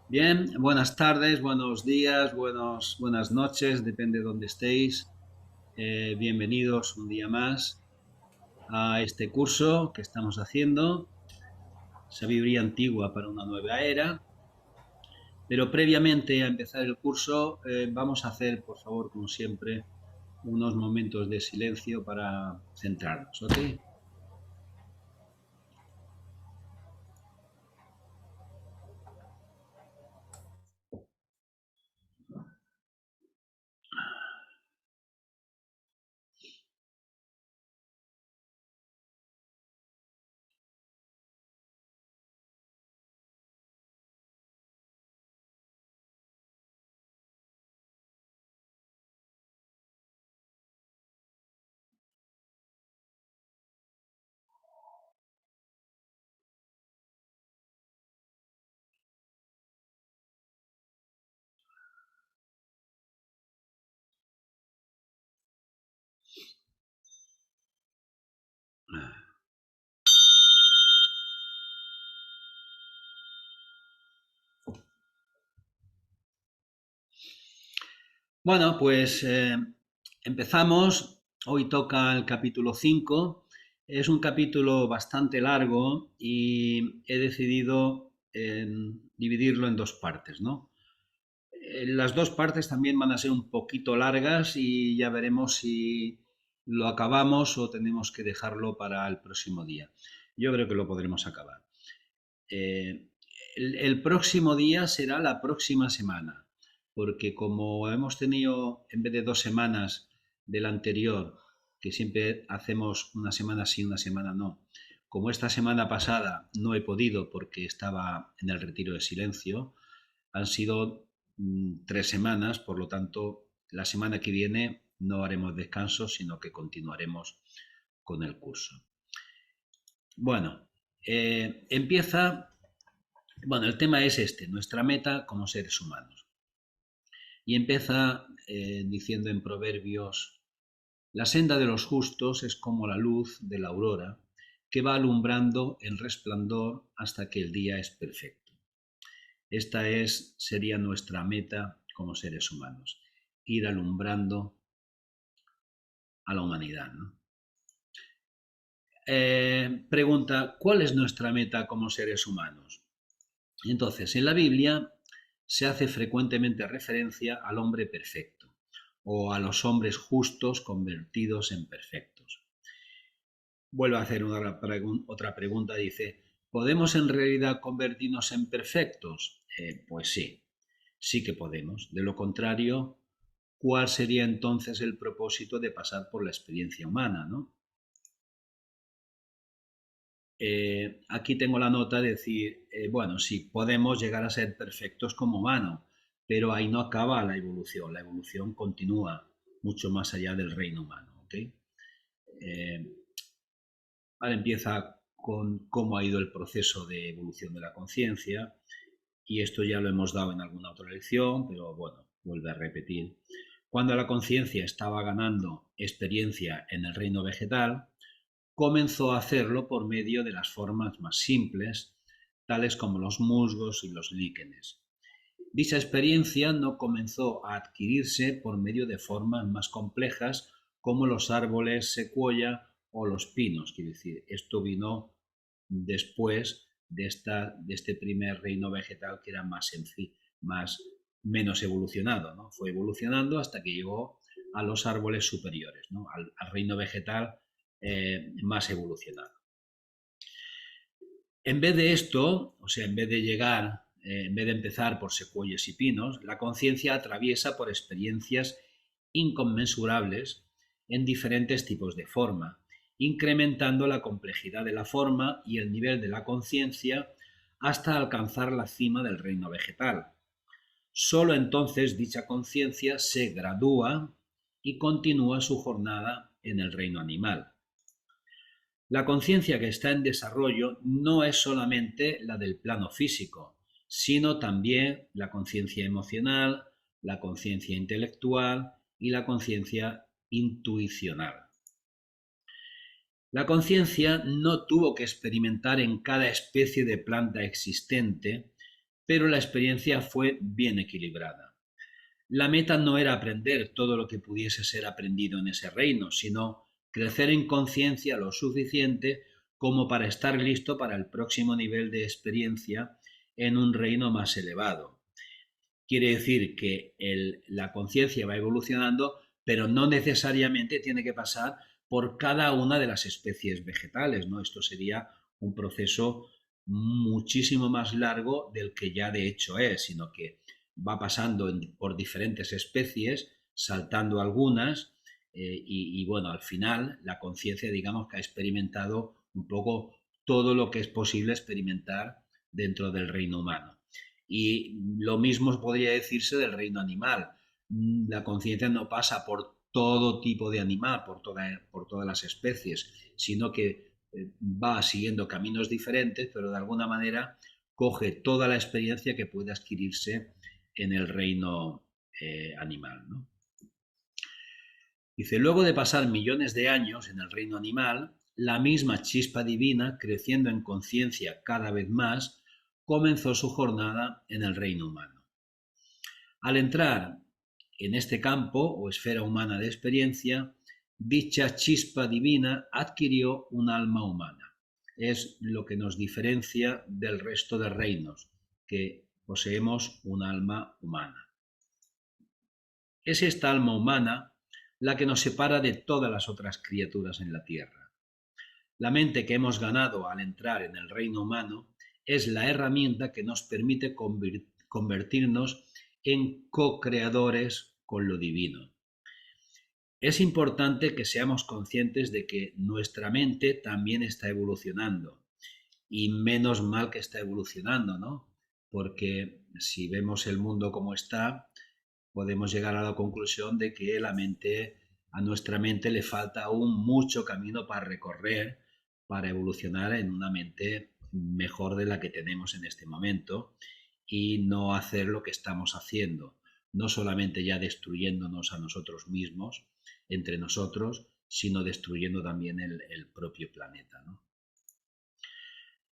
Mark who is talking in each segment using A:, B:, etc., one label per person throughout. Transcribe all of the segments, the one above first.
A: Bien, buenas tardes, buenos días, buenas noches, depende de dónde estéis. Bienvenidos un día más a este curso que estamos haciendo, Sabiduría Antigua para una Nueva Era. Pero previamente a empezar el curso, vamos a hacer, por favor, como siempre, unos momentos de silencio para centrarnos, ¿ok? Bueno, pues empezamos. Hoy toca el capítulo 5. Es un capítulo bastante largo y he decidido dividirlo en dos partes, ¿no? Las dos partes también van a ser un poquito largas y ya veremos si lo acabamos o tenemos que dejarlo para el próximo día. Yo creo que lo podremos acabar. Eh, el próximo día será la próxima semana, porque como hemos tenido, en vez de 2 semanas del anterior, que siempre hacemos una semana sí, una semana no, como esta semana pasada no he podido porque estaba en el retiro de silencio, han sido 3 semanas, por lo tanto, la semana que viene no haremos descanso, sino que continuaremos con el curso. Bueno, empieza. Bueno, el tema es este, nuestra meta como seres humanos. Y empieza diciendo en Proverbios, la senda de los justos es como la luz de la aurora, que va alumbrando en resplandor hasta que el día es perfecto. Sería nuestra meta como seres humanos, ir alumbrando a la humanidad, ¿no? Pregunta, ¿cuál es nuestra meta como seres humanos? Entonces, en la Biblia se hace frecuentemente referencia al hombre perfecto o a los hombres justos convertidos en perfectos. Vuelve a hacer otra pregunta, dice, ¿podemos en realidad convertirnos en perfectos? Pues sí, sí que podemos. De lo contrario, ¿cuál sería entonces el propósito de pasar por la experiencia humana, ¿no? Aquí tengo la nota de decir, bueno, sí, podemos llegar a ser perfectos como humanos, pero ahí no acaba la evolución continúa mucho más allá del reino humano, ¿ok? Eh, ahora empieza con cómo ha ido el proceso de evolución de la conciencia, y esto ya lo hemos dado en alguna otra lección, pero bueno, vuelve a repetir. Cuando la conciencia estaba ganando experiencia en el reino vegetal, comenzó a hacerlo por medio de las formas más simples, tales como los musgos y los líquenes. Dicha experiencia no comenzó a adquirirse por medio de formas más complejas como los árboles secuoya o los pinos. Quiere decir, esto vino después de este primer reino vegetal que era más menos evolucionado, ¿no? Fue evolucionando hasta que llegó a los árboles superiores, ¿no? Al reino vegetal más evolucionado. En vez de esto, o sea, en vez de llegar, en vez de empezar por secuoyas y pinos, la conciencia atraviesa por experiencias inconmensurables en diferentes tipos de forma, incrementando la complejidad de la forma y el nivel de la conciencia hasta alcanzar la cima del reino vegetal. Solo entonces dicha conciencia se gradúa y continúa su jornada en el reino animal. La conciencia que está en desarrollo no es solamente la del plano físico, sino también la conciencia emocional, la conciencia intelectual y la conciencia intuicional. La conciencia no tuvo que experimentar en cada especie de planta existente, pero la experiencia fue bien equilibrada. La meta no era aprender todo lo que pudiese ser aprendido en ese reino, sino crecer en conciencia lo suficiente como para estar listo para el próximo nivel de experiencia en un reino más elevado. Quiere decir que la conciencia va evolucionando, pero no necesariamente tiene que pasar por cada una de las especies vegetales, ¿no? Esto sería un proceso muchísimo más largo del que ya de hecho es, sino que va pasando por diferentes especies, saltando algunas, bueno, al final la conciencia, digamos, que ha experimentado un poco todo lo que es posible experimentar dentro del reino humano. Y lo mismo podría decirse del reino animal. La conciencia no pasa por todo tipo de animal, por todas las especies, sino que va siguiendo caminos diferentes, pero de alguna manera coge toda la experiencia que puede adquirirse en el reino animal, ¿no? Dice, luego de pasar millones de años en el reino animal, la misma chispa divina, creciendo en conciencia cada vez más, comenzó su jornada en el reino humano. Al entrar en este campo o esfera humana de experiencia, dicha chispa divina adquirió un alma humana. Es lo que nos diferencia del resto de reinos, que poseemos un alma humana. Es esta alma humana la que nos separa de todas las otras criaturas en la tierra. La mente que hemos ganado al entrar en el reino humano es la herramienta que nos permite convertirnos en co-creadores con lo divino. Es importante que seamos conscientes de que nuestra mente también está evolucionando, y menos mal que está evolucionando, ¿no? Porque si vemos el mundo como está, podemos llegar a la conclusión de que a nuestra mente le falta aún mucho camino para recorrer para evolucionar en una mente mejor de la que tenemos en este momento y no hacer lo que estamos haciendo, no solamente ya destruyéndonos a nosotros mismos, entre nosotros, sino destruyendo también el propio planeta, ¿no?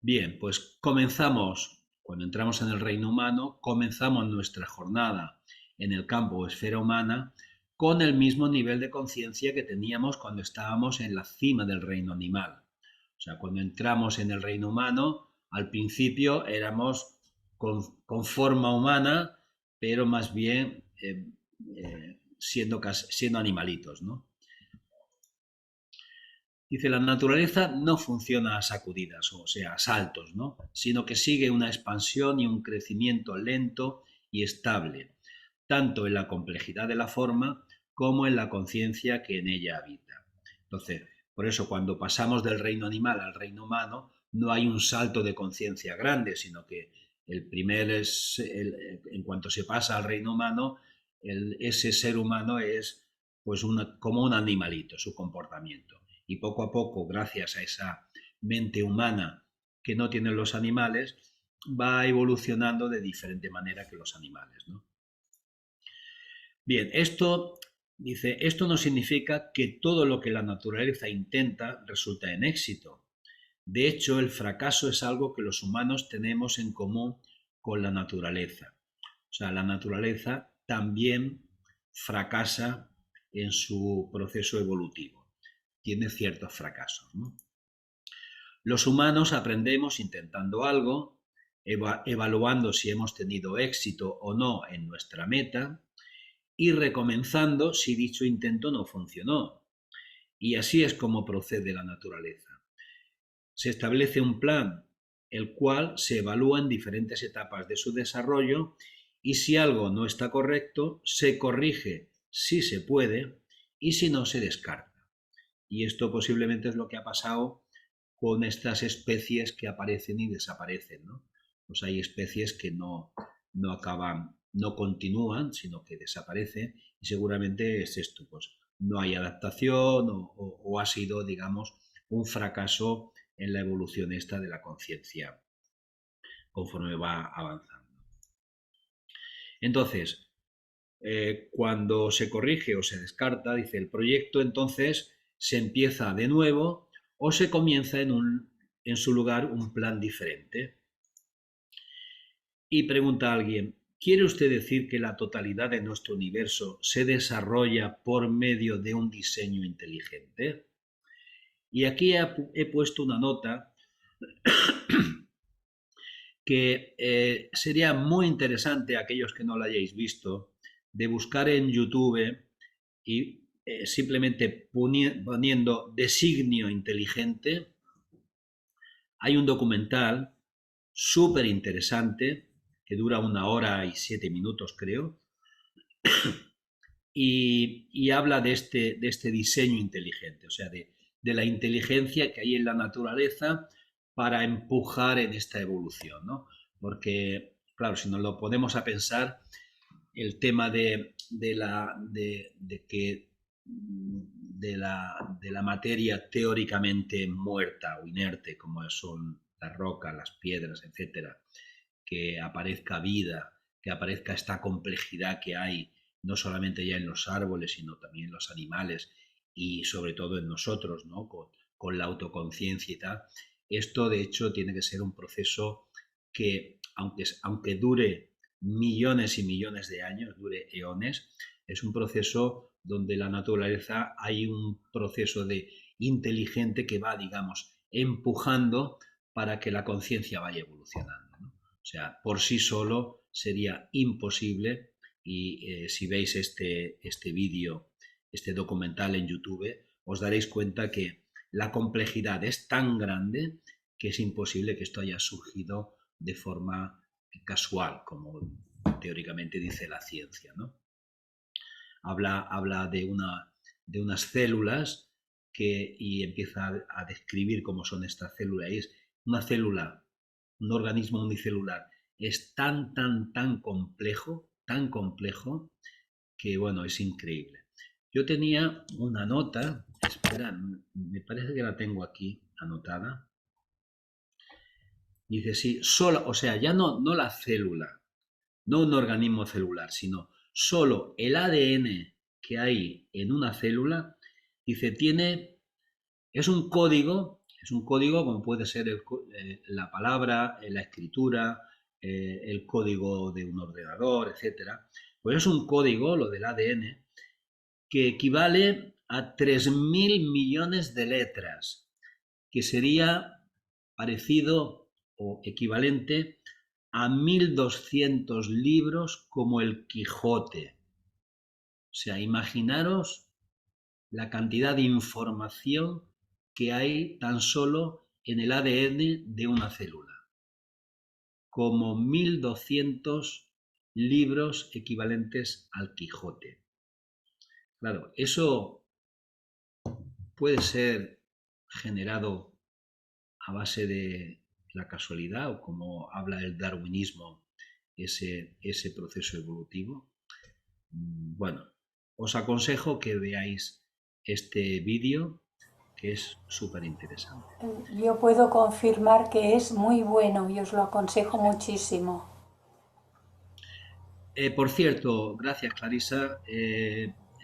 A: Bien, pues comenzamos, cuando entramos en el reino humano, comenzamos nuestra jornada en el campo o esfera humana con el mismo nivel de conciencia que teníamos cuando estábamos en la cima del reino animal. O sea, cuando entramos en el reino humano, al principio éramos con forma humana, pero más bien siendo animalitos, ¿no? Dice, la naturaleza no funciona a sacudidas, o sea, a saltos, ¿no? Sino que sigue una expansión y un crecimiento lento y estable, tanto en la complejidad de la forma como en la conciencia que en ella habita. Entonces, por eso cuando pasamos del reino animal al reino humano, no hay un salto de conciencia grande, sino que en cuanto se pasa al reino humano, ese ser humano es pues como un animalito, su comportamiento. Y poco a poco, gracias a esa mente humana que no tienen los animales, va evolucionando de diferente manera que los animales, ¿no? Bien, esto no significa que todo lo que la naturaleza intenta resulta en éxito. De hecho, el fracaso es algo que los humanos tenemos en común con la naturaleza. O sea, la naturaleza también fracasa en su proceso evolutivo. Tiene ciertos fracasos, ¿no? Los humanos aprendemos intentando algo, evaluando si hemos tenido éxito o no en nuestra meta y recomenzando si dicho intento no funcionó. Y así es como procede la naturaleza. Se establece un plan, el cual se evalúa en diferentes etapas de su desarrollo y si algo no está correcto, se corrige si se puede y si no, se descarta. Y esto posiblemente es lo que ha pasado con estas especies que aparecen y desaparecen, ¿no? Pues hay especies que no acaban, no continúan, sino que desaparecen y seguramente es esto, pues no hay adaptación o ha sido, digamos, un fracaso en la evolución esta de la conciencia conforme va avanzando. Entonces, cuando se corrige o se descarta, dice el proyecto, entonces se empieza de nuevo o se comienza en su lugar un plan diferente. Y pregunta a alguien, ¿quiere usted decir que la totalidad de nuestro universo se desarrolla por medio de un diseño inteligente? Y aquí he puesto una nota que sería muy interesante, aquellos que no la hayáis visto, de buscar en YouTube y simplemente poniendo designio inteligente. Hay un documental súper interesante que dura 1 hora y 7 minutos, creo, y habla de este diseño inteligente, o sea, de la inteligencia que hay en la naturaleza para empujar en esta evolución, ¿no? Porque, claro, si nos lo ponemos a pensar, el tema de la materia teóricamente muerta o inerte, como son las rocas, las piedras, etcétera, que aparezca vida, que aparezca esta complejidad que hay, no solamente ya en los árboles, sino también en los animales y sobre todo en nosotros, ¿no? Con la autoconciencia y tal. Esto, de hecho, tiene que ser un proceso que, aunque dure millones y millones de años, dure eones, es un proceso donde la naturaleza hay un proceso de inteligente que va, digamos, empujando para que la conciencia vaya evolucionando, ¿no? O sea, por sí solo sería imposible y si veis este vídeo, este documental en YouTube, os daréis cuenta que la complejidad es tan grande que es imposible que esto haya surgido de forma casual, como teóricamente dice la ciencia, ¿no? Habla de unas células y empieza a describir cómo son estas células. Y es una célula, un organismo unicelular, es tan complejo, que, bueno, es increíble. Yo tenía una nota, espera, me parece que la tengo aquí anotada. Dice, sí, solo, o sea, ya no la célula, no un organismo celular, sino solo el ADN que hay en una célula, dice, es un código como puede ser la palabra, la escritura, el código de un ordenador, etcétera. Pues es un código, lo del ADN, que equivale a 3.000 millones de letras, que sería parecido o equivalente a 1.200 libros como el Quijote. O sea, imaginaros la cantidad de información que hay tan solo en el ADN de una célula, como 1.200 libros equivalentes al Quijote. Claro, eso puede ser generado a base de la casualidad o como habla el darwinismo, ese proceso evolutivo. Bueno, os aconsejo que veáis este vídeo que es súper interesante.
B: Yo puedo confirmar que es muy bueno y os lo aconsejo muchísimo.
A: Por cierto, gracias Clarisa.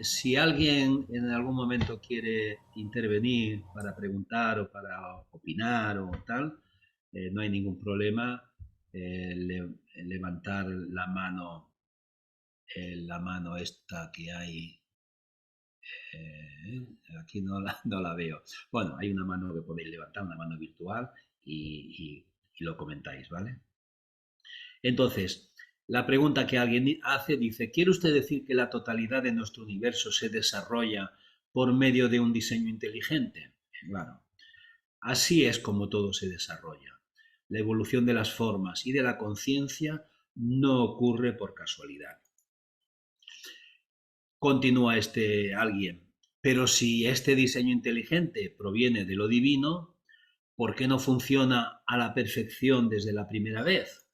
A: Si alguien en algún momento quiere intervenir para preguntar o para opinar o tal, no hay ningún problema. Levantar la mano esta que hay. Aquí no la veo. Bueno, hay una mano que podéis levantar, una mano virtual y lo comentáis, ¿vale? Entonces, la pregunta que alguien hace dice, ¿quiere usted decir que la totalidad de nuestro universo se desarrolla por medio de un diseño inteligente? Claro, así es como todo se desarrolla. La evolución de las formas y de la conciencia no ocurre por casualidad. Continúa este alguien, pero si este diseño inteligente proviene de lo divino, ¿por qué no funciona a la perfección desde la primera vez?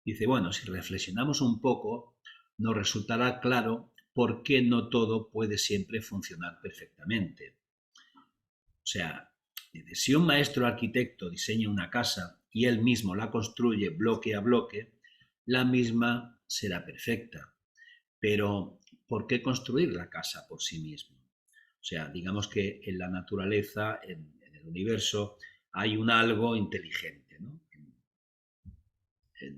A: Dice, bueno, si reflexionamos un poco, nos resultará claro por qué no todo puede siempre funcionar perfectamente. O sea, si un maestro arquitecto diseña una casa y él mismo la construye bloque a bloque, la misma será perfecta. Pero, ¿por qué construir la casa por sí mismo? O sea, digamos que en la naturaleza, en el universo, hay un algo inteligente, ¿no?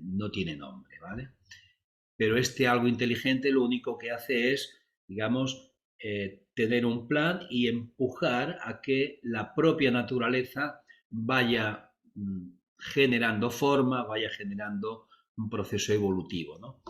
A: no tiene nombre, ¿vale? Pero este algo inteligente lo único que hace es, digamos, tener un plan y empujar a que la propia naturaleza vaya generando forma, vaya generando un proceso evolutivo, ¿no?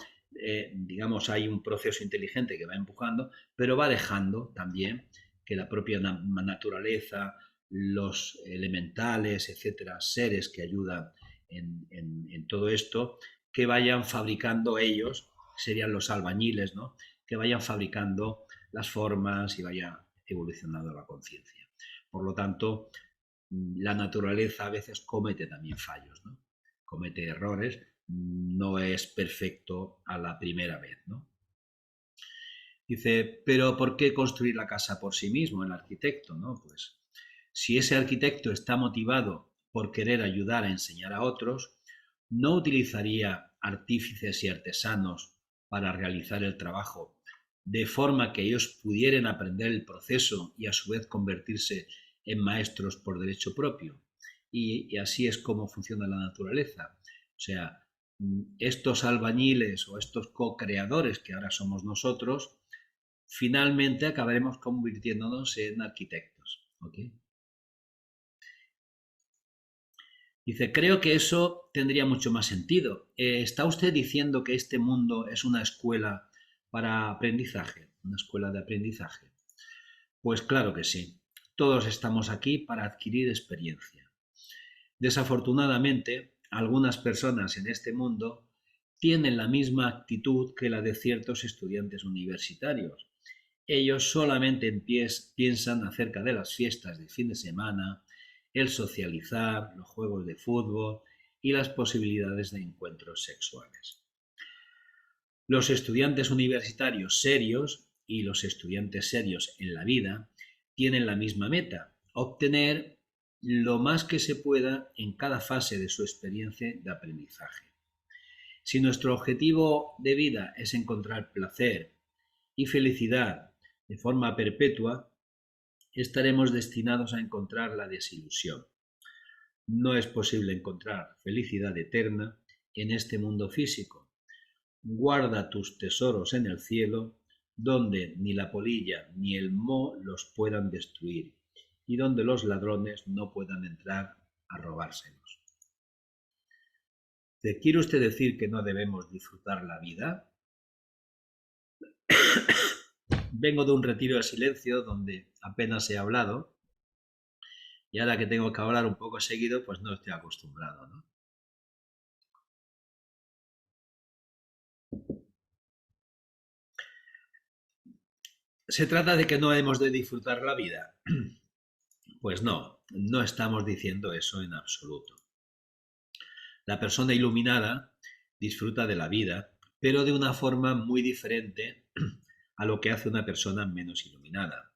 A: Digamos, hay un proceso inteligente que va empujando, pero va dejando también que la propia naturaleza, los elementales, etcétera, seres que ayudan en todo esto, que vayan fabricando ellos, serían los albañiles, ¿no? Que vayan fabricando las formas y vaya evolucionando la conciencia. Por lo tanto, la naturaleza a veces comete también fallos, ¿no? Comete errores, no es perfecto a la primera vez, ¿no? Dice, pero ¿por qué construir la casa por sí mismo, el arquitecto, ¿no? Pues si ese arquitecto está motivado por querer ayudar a enseñar a otros, no utilizaría artífices y artesanos para realizar el trabajo, de forma que ellos pudieran aprender el proceso y a su vez convertirse en maestros por derecho propio. Y así es como funciona la naturaleza. O sea, estos albañiles o estos co-creadores que ahora somos nosotros, finalmente acabaremos convirtiéndonos en arquitectos. ¿Okay? Dice, creo que eso tendría mucho más sentido. ¿Está usted diciendo que este mundo es una escuela para aprendizaje? ¿Una escuela de aprendizaje? Pues claro que sí. Todos estamos aquí para adquirir experiencia. Desafortunadamente, algunas personas en este mundo tienen la misma actitud que la de ciertos estudiantes universitarios. Ellos solamente piensan acerca de las fiestas de fin de semana, el socializar, los juegos de fútbol y las posibilidades de encuentros sexuales. Los estudiantes universitarios serios y los estudiantes serios en la vida tienen la misma meta, obtener lo más que se pueda en cada fase de su experiencia de aprendizaje. Si nuestro objetivo de vida es encontrar placer y felicidad de forma perpetua, estaremos destinados a encontrar la desilusión. No es posible encontrar felicidad eterna en este mundo físico. Guarda tus tesoros en el cielo, donde ni la polilla ni el moho los puedan destruir, y donde los ladrones no puedan entrar a robárselos. ¿Quiere usted decir que no debemos disfrutar la vida? Vengo de un retiro de silencio donde apenas he hablado, y ahora que tengo que hablar un poco seguido, pues no estoy acostumbrado, ¿no? ¿Se trata de que no hemos de disfrutar la vida? Pues no, no estamos diciendo eso en absoluto. La persona iluminada disfruta de la vida, pero de una forma muy diferente a lo que hace una persona menos iluminada.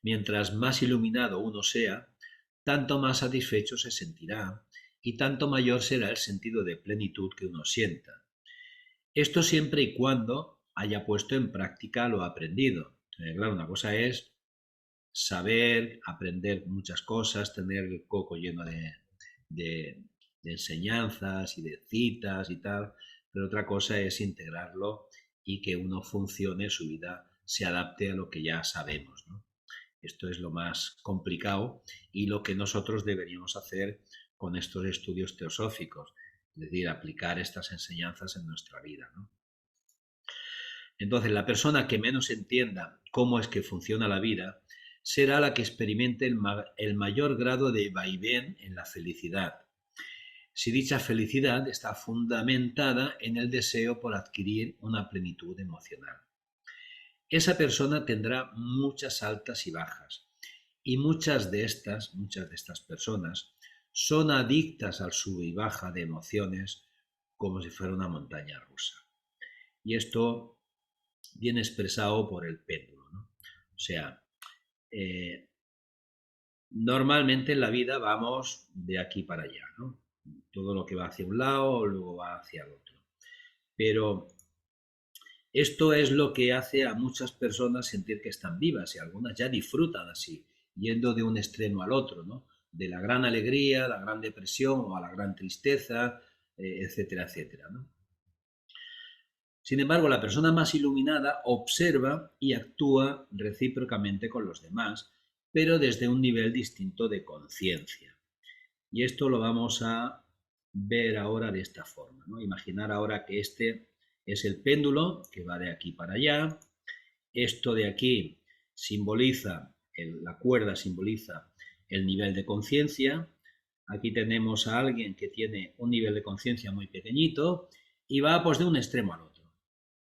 A: Mientras más iluminado uno sea, tanto más satisfecho se sentirá y tanto mayor será el sentido de plenitud que uno sienta. Esto siempre y cuando haya puesto en práctica lo aprendido. Claro, una cosa es saber, aprender muchas cosas, tener el coco lleno de enseñanzas y de citas y tal, pero otra cosa es integrarlo y que uno funcione, su vida se adapte a lo que ya sabemos, ¿no? Esto es lo más complicado y lo que nosotros deberíamos hacer con estos estudios teosóficos, es decir, aplicar estas enseñanzas en nuestra vida, ¿no? Entonces, la persona que menos entienda cómo es que funciona la vida será la que experimente el mayor grado de vaivén en la felicidad. Si dicha felicidad está fundamentada en el deseo por adquirir una plenitud emocional. Esa persona tendrá muchas altas y bajas, y muchas de estas personas son adictas al sub y baja de emociones como si fuera una montaña rusa. Y esto viene expresado por el péndulo, ¿no? O sea, normalmente en la vida vamos de aquí para allá, ¿no? Todo lo que va hacia un lado luego va hacia el otro. Pero esto es lo que hace a muchas personas sentir que están vivas y algunas ya disfrutan así, yendo de un extremo al otro, ¿no? De la gran alegría, la gran depresión o a la gran tristeza, etcétera, etcétera, ¿no? Sin embargo, la persona más iluminada observa y actúa recíprocamente con los demás, pero desde un nivel distinto de conciencia. Y esto lo vamos a ver ahora de esta forma, ¿no? Imaginar ahora que este es el péndulo que va de aquí para allá. Esto de aquí simboliza, la cuerda simboliza el nivel de conciencia. Aquí tenemos a alguien que tiene un nivel de conciencia muy pequeñito y va pues de un extremo al otro,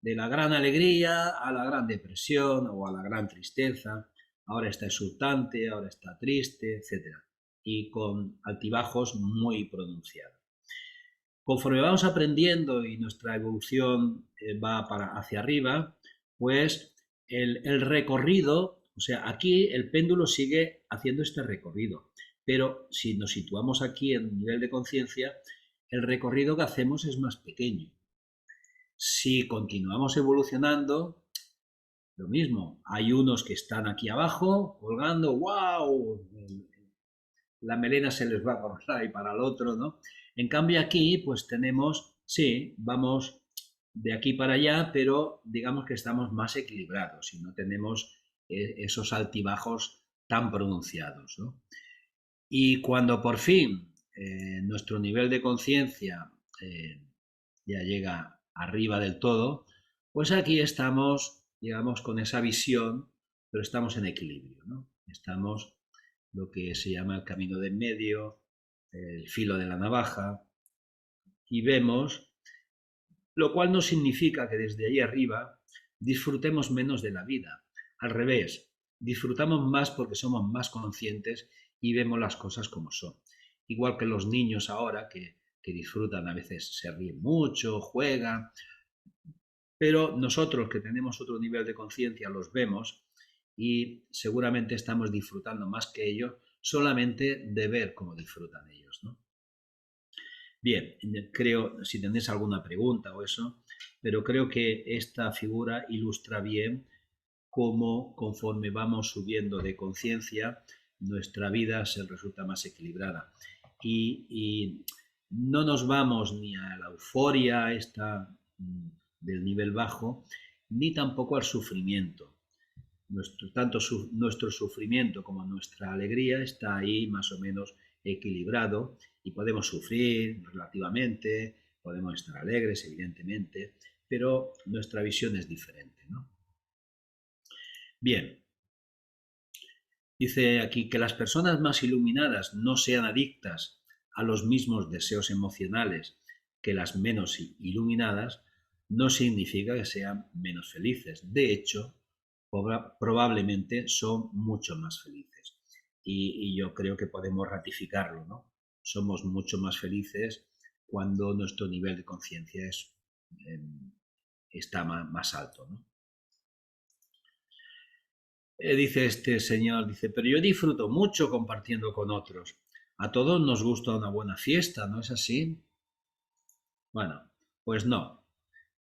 A: de la gran alegría a la gran depresión o a la gran tristeza. Ahora está exultante, ahora está triste, etcétera, y con altibajos muy pronunciados. Conforme vamos aprendiendo y nuestra evolución va hacia arriba, pues el recorrido, o sea, aquí el péndulo sigue haciendo este recorrido, pero si nos situamos aquí en nivel de conciencia, el recorrido que hacemos es más pequeño. Si continuamos evolucionando, lo mismo, hay unos que están aquí abajo colgando, ¡wow! La melena se les va por ahí para el otro, ¿no? En cambio aquí, pues tenemos, sí, vamos de aquí para allá, pero digamos que estamos más equilibrados y no tenemos esos altibajos tan pronunciados, ¿no? Y cuando por fin nuestro nivel de conciencia ya llega arriba del todo, pues aquí estamos, digamos, con esa visión, pero estamos en equilibrio, ¿no? Estamos lo que se llama el camino de en medio, el filo de la navaja, y vemos, lo cual no significa que desde ahí arriba disfrutemos menos de la vida. Al revés, disfrutamos más porque somos más conscientes y vemos las cosas como son. Igual que los niños ahora que disfrutan, a veces se ríen mucho, juegan, pero nosotros que tenemos otro nivel de conciencia los vemos y seguramente estamos disfrutando más que ellos solamente de ver cómo disfrutan ellos, ¿no? Bien, creo, si tenéis alguna pregunta o eso, pero creo que esta figura ilustra bien cómo conforme vamos subiendo de conciencia, nuestra vida se resulta más equilibrada. Y no nos vamos ni a la euforia esta del nivel bajo, ni tampoco al sufrimiento. Tanto nuestro sufrimiento como nuestra alegría está ahí más o menos equilibrado y podemos sufrir relativamente, podemos estar alegres, evidentemente, pero nuestra visión es diferente, ¿no? Bien, dice aquí que las personas más iluminadas no sean adictas a los mismos deseos emocionales que las menos iluminadas, no significa que sean menos felices. De hecho, probablemente son mucho más felices. Y yo creo que podemos ratificarlo, ¿no? Somos mucho más felices cuando nuestro nivel de conciencia está más alto, ¿no? Dice este señor, dice, pero yo disfruto mucho compartiendo con otros. A todos nos gusta una buena fiesta, ¿no es así? Bueno, pues no.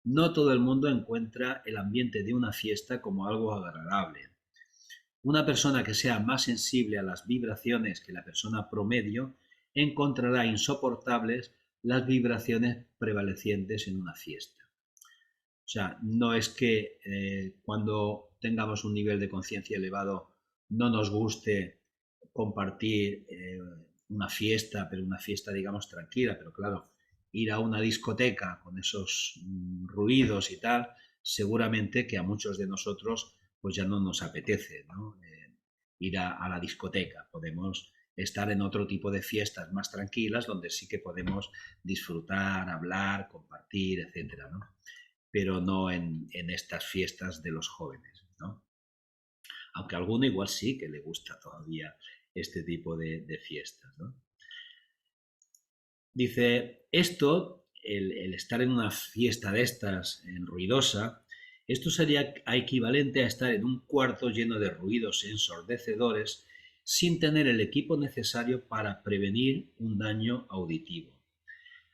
A: No todo el mundo encuentra el ambiente de una fiesta como algo agradable. Una persona que sea más sensible a las vibraciones que la persona promedio encontrará insoportables las vibraciones prevalecientes en una fiesta. O sea, no es que cuando tengamos un nivel de conciencia elevado no nos guste compartir una fiesta, pero una fiesta, digamos, tranquila. Pero claro, ir a una discoteca con esos ruidos y tal, seguramente que a muchos de nosotros pues ya no nos apetece, ¿no? Ir a la discoteca. Podemos estar en otro tipo de fiestas más tranquilas donde sí que podemos disfrutar, hablar, compartir, etcétera, ¿no? Pero no en estas fiestas de los jóvenes, ¿no? Aunque a alguno igual sí que le gusta todavía este tipo de fiestas, ¿no? Dice, esto, el estar en una fiesta de estas, ruidosa, esto sería equivalente a estar en un cuarto lleno de ruidos ensordecedores sin tener el equipo necesario para prevenir un daño auditivo.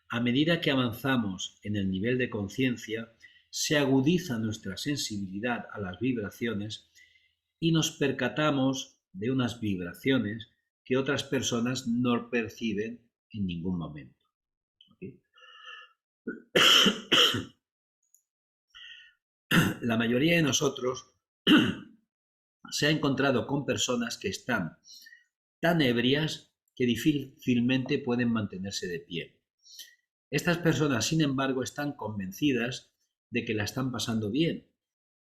A: A medida que avanzamos en el nivel de conciencia, se agudiza nuestra sensibilidad a las vibraciones y nos percatamos de unas vibraciones que otras personas no perciben en ningún momento. ¿Okay? La mayoría de nosotros se ha encontrado con personas que están tan ebrias que difícilmente pueden mantenerse de pie. Estas personas, sin embargo, están convencidas de que la están pasando bien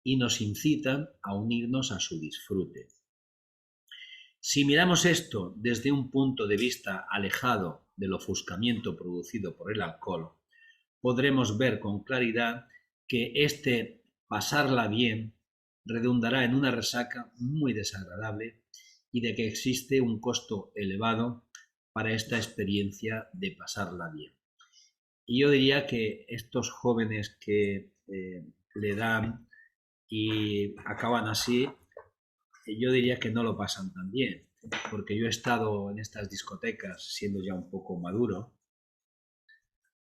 A: y nos incitan a unirnos a su disfrute. Si miramos esto desde un punto de vista alejado del ofuscamiento producido por el alcohol, podremos ver con claridad que este pasarla bien redundará en una resaca muy desagradable y de que existe un costo elevado para esta experiencia de pasarla bien. Y yo diría que estos jóvenes que le dan y acaban así, yo diría que no lo pasan tan bien, porque yo he estado en estas discotecas siendo ya un poco maduro,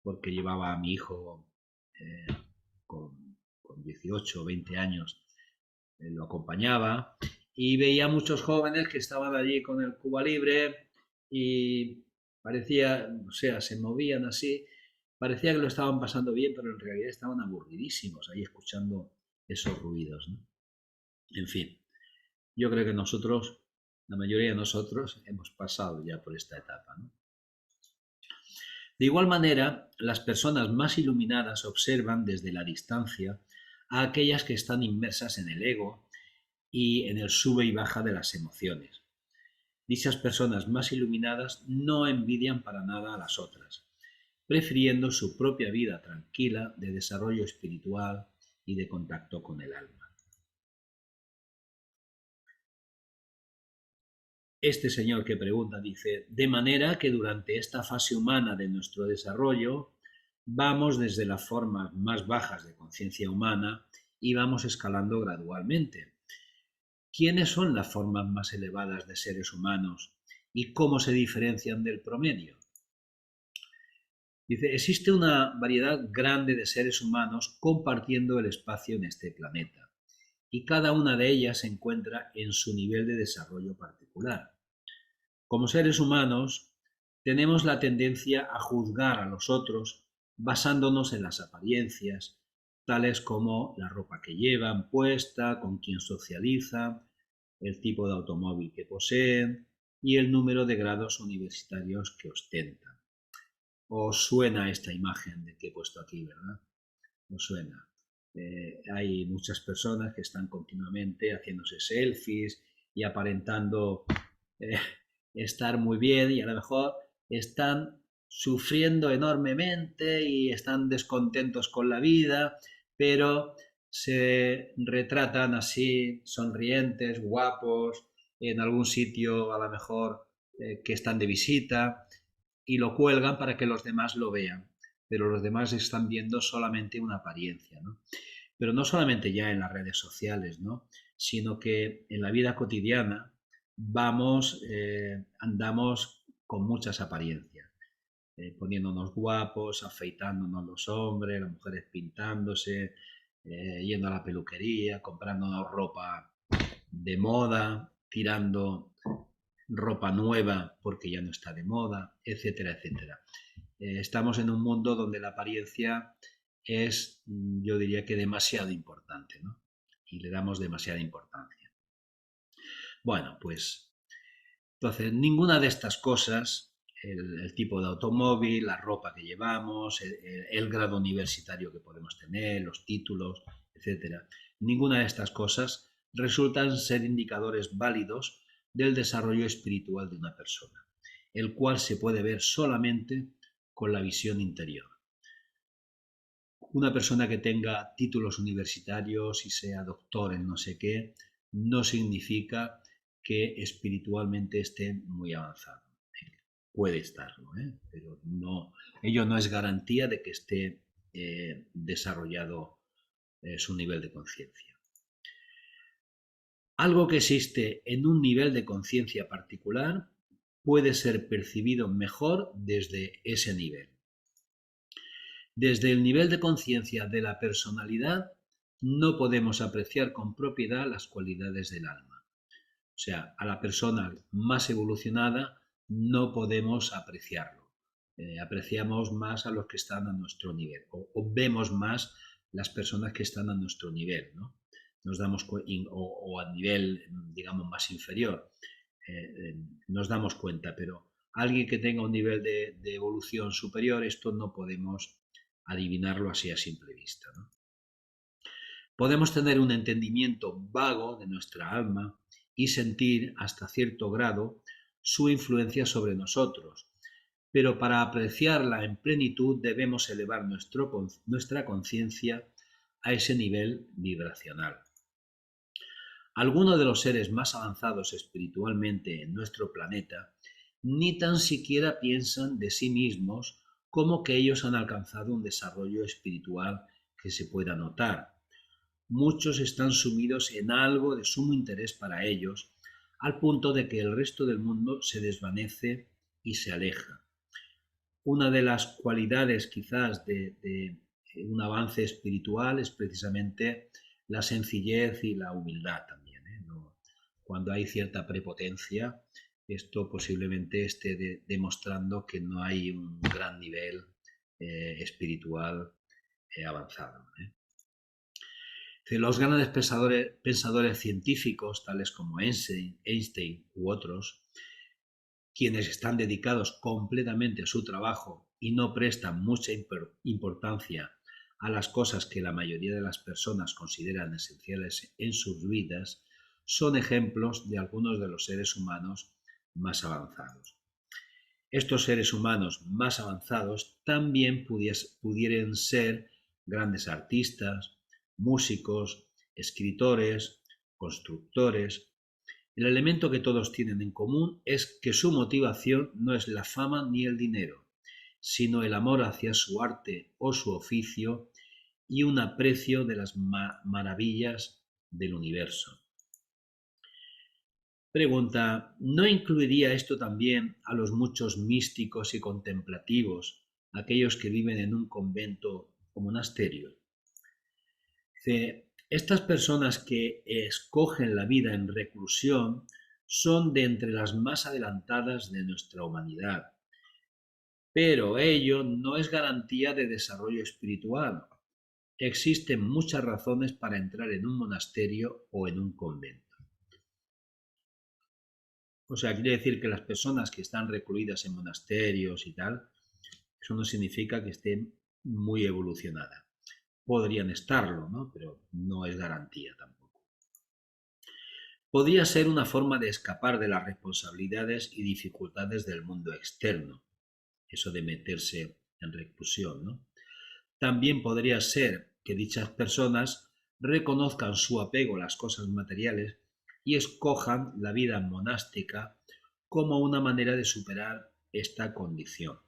A: porque llevaba a mi hijo eh, con 18 o 20 años, lo acompañaba y veía muchos jóvenes que estaban allí con el Cuba Libre y parecía, o sea, se movían así, parecía que lo estaban pasando bien, pero en realidad estaban aburridísimos ahí escuchando esos ruidos, ¿no? En fin, yo creo que nosotros, la mayoría de nosotros, hemos pasado ya por esta etapa, ¿no? De igual manera, las personas más iluminadas observan desde la distancia a aquellas que están inmersas en el ego y en el sube y baja de las emociones. Dichas personas más iluminadas no envidian para nada a las otras, prefiriendo su propia vida tranquila de desarrollo espiritual y de contacto con el alma. Este señor que pregunta dice, de manera que durante esta fase humana de nuestro desarrollo vamos desde las formas más bajas de conciencia humana y vamos escalando gradualmente. ¿Quiénes son las formas más elevadas de seres humanos y cómo se diferencian del promedio? Dice, existe una variedad grande de seres humanos compartiendo el espacio en este planeta y cada una de ellas se encuentra en su nivel de desarrollo particular. Como seres humanos, tenemos la tendencia a juzgar a los otros basándonos en las apariencias, tales como la ropa que llevan puesta, con quién socializan, el tipo de automóvil que poseen y el número de grados universitarios que ostentan. Os suena esta imagen de que he puesto aquí, ¿verdad? Os suena. Hay muchas personas que están continuamente haciéndose selfies y aparentando estar muy bien y a lo mejor están sufriendo enormemente y están descontentos con la vida, pero se retratan así, sonrientes, guapos, en algún sitio a lo mejor que están de visita y lo cuelgan para que los demás lo vean, pero los demás están viendo solamente una apariencia, ¿no? Pero no solamente ya en las redes sociales, ¿no? Sino que en la vida cotidiana andamos con muchas apariencias, poniéndonos guapos, afeitándonos los hombres, las mujeres pintándose, yendo a la peluquería, comprándonos ropa de moda, tirando ropa nueva porque ya no está de moda, etcétera, etcétera. Estamos en un mundo donde la apariencia es, yo diría que demasiado importante, ¿no? Y le damos demasiada importancia. Bueno, pues entonces ninguna de estas cosas, el tipo de automóvil, la ropa que llevamos, el grado universitario que podemos tener, los títulos, etcétera, ninguna de estas cosas resultan ser indicadores válidos del desarrollo espiritual de una persona, el cual se puede ver solamente con la visión interior. Una persona que tenga títulos universitarios y sea doctor en no sé qué, no significa que espiritualmente esté muy avanzado. Puede estarlo, pero no, ello no es garantía de que esté desarrollado su nivel de conciencia. Algo que existe en un nivel de conciencia particular puede ser percibido mejor desde ese nivel. Desde el nivel de conciencia de la personalidad no podemos apreciar con propiedad las cualidades del alma. O sea, a la persona más evolucionada no podemos apreciarlo, apreciamos más a los que están a nuestro nivel o vemos más las personas que están a nuestro nivel, ¿no? Nos damos o a nivel, digamos, más inferior, nos damos cuenta, pero alguien que tenga un nivel de evolución superior, esto no podemos adivinarlo así a simple vista, ¿no? Podemos tener un entendimiento vago de nuestra alma y sentir hasta cierto grado su influencia sobre nosotros, pero para apreciarla en plenitud debemos elevar nuestra conciencia a ese nivel vibracional. Algunos de los seres más avanzados espiritualmente en nuestro planeta ni tan siquiera piensan de sí mismos como que ellos han alcanzado un desarrollo espiritual que se pueda notar. Muchos están sumidos en algo de sumo interés para ellos, al punto de que el resto del mundo se desvanece y se aleja. Una de las cualidades quizás de un avance espiritual es precisamente la sencillez y la humildad también, ¿eh? Cuando hay cierta prepotencia, esto posiblemente esté demostrando que no hay un gran nivel espiritual avanzado, ¿eh? Los grandes pensadores científicos, tales como Einstein u otros, quienes están dedicados completamente a su trabajo y no prestan mucha importancia a las cosas que la mayoría de las personas consideran esenciales en sus vidas, son ejemplos de algunos de los seres humanos más avanzados. Estos seres humanos más avanzados también pudieran ser grandes artistas, músicos, escritores, constructores. El elemento que todos tienen en común es que su motivación no es la fama ni el dinero, sino el amor hacia su arte o su oficio y un aprecio de las maravillas del universo. Pregunta, ¿no incluiría esto también a los muchos místicos y contemplativos, aquellos que viven en un convento o monasterio? Estas personas que escogen la vida en reclusión son de entre las más adelantadas de nuestra humanidad, pero ello no es garantía de desarrollo espiritual. Existen muchas razones para entrar en un monasterio o en un convento. O sea, quiere decir que las personas que están recluidas en monasterios y tal, eso no significa que estén muy evolucionadas. Podrían estarlo, ¿no? Pero no es garantía tampoco. Podría ser una forma de escapar de las responsabilidades y dificultades del mundo externo, eso de meterse en reclusión, ¿no? También podría ser que dichas personas reconozcan su apego a las cosas materiales y escojan la vida monástica como una manera de superar esta condición.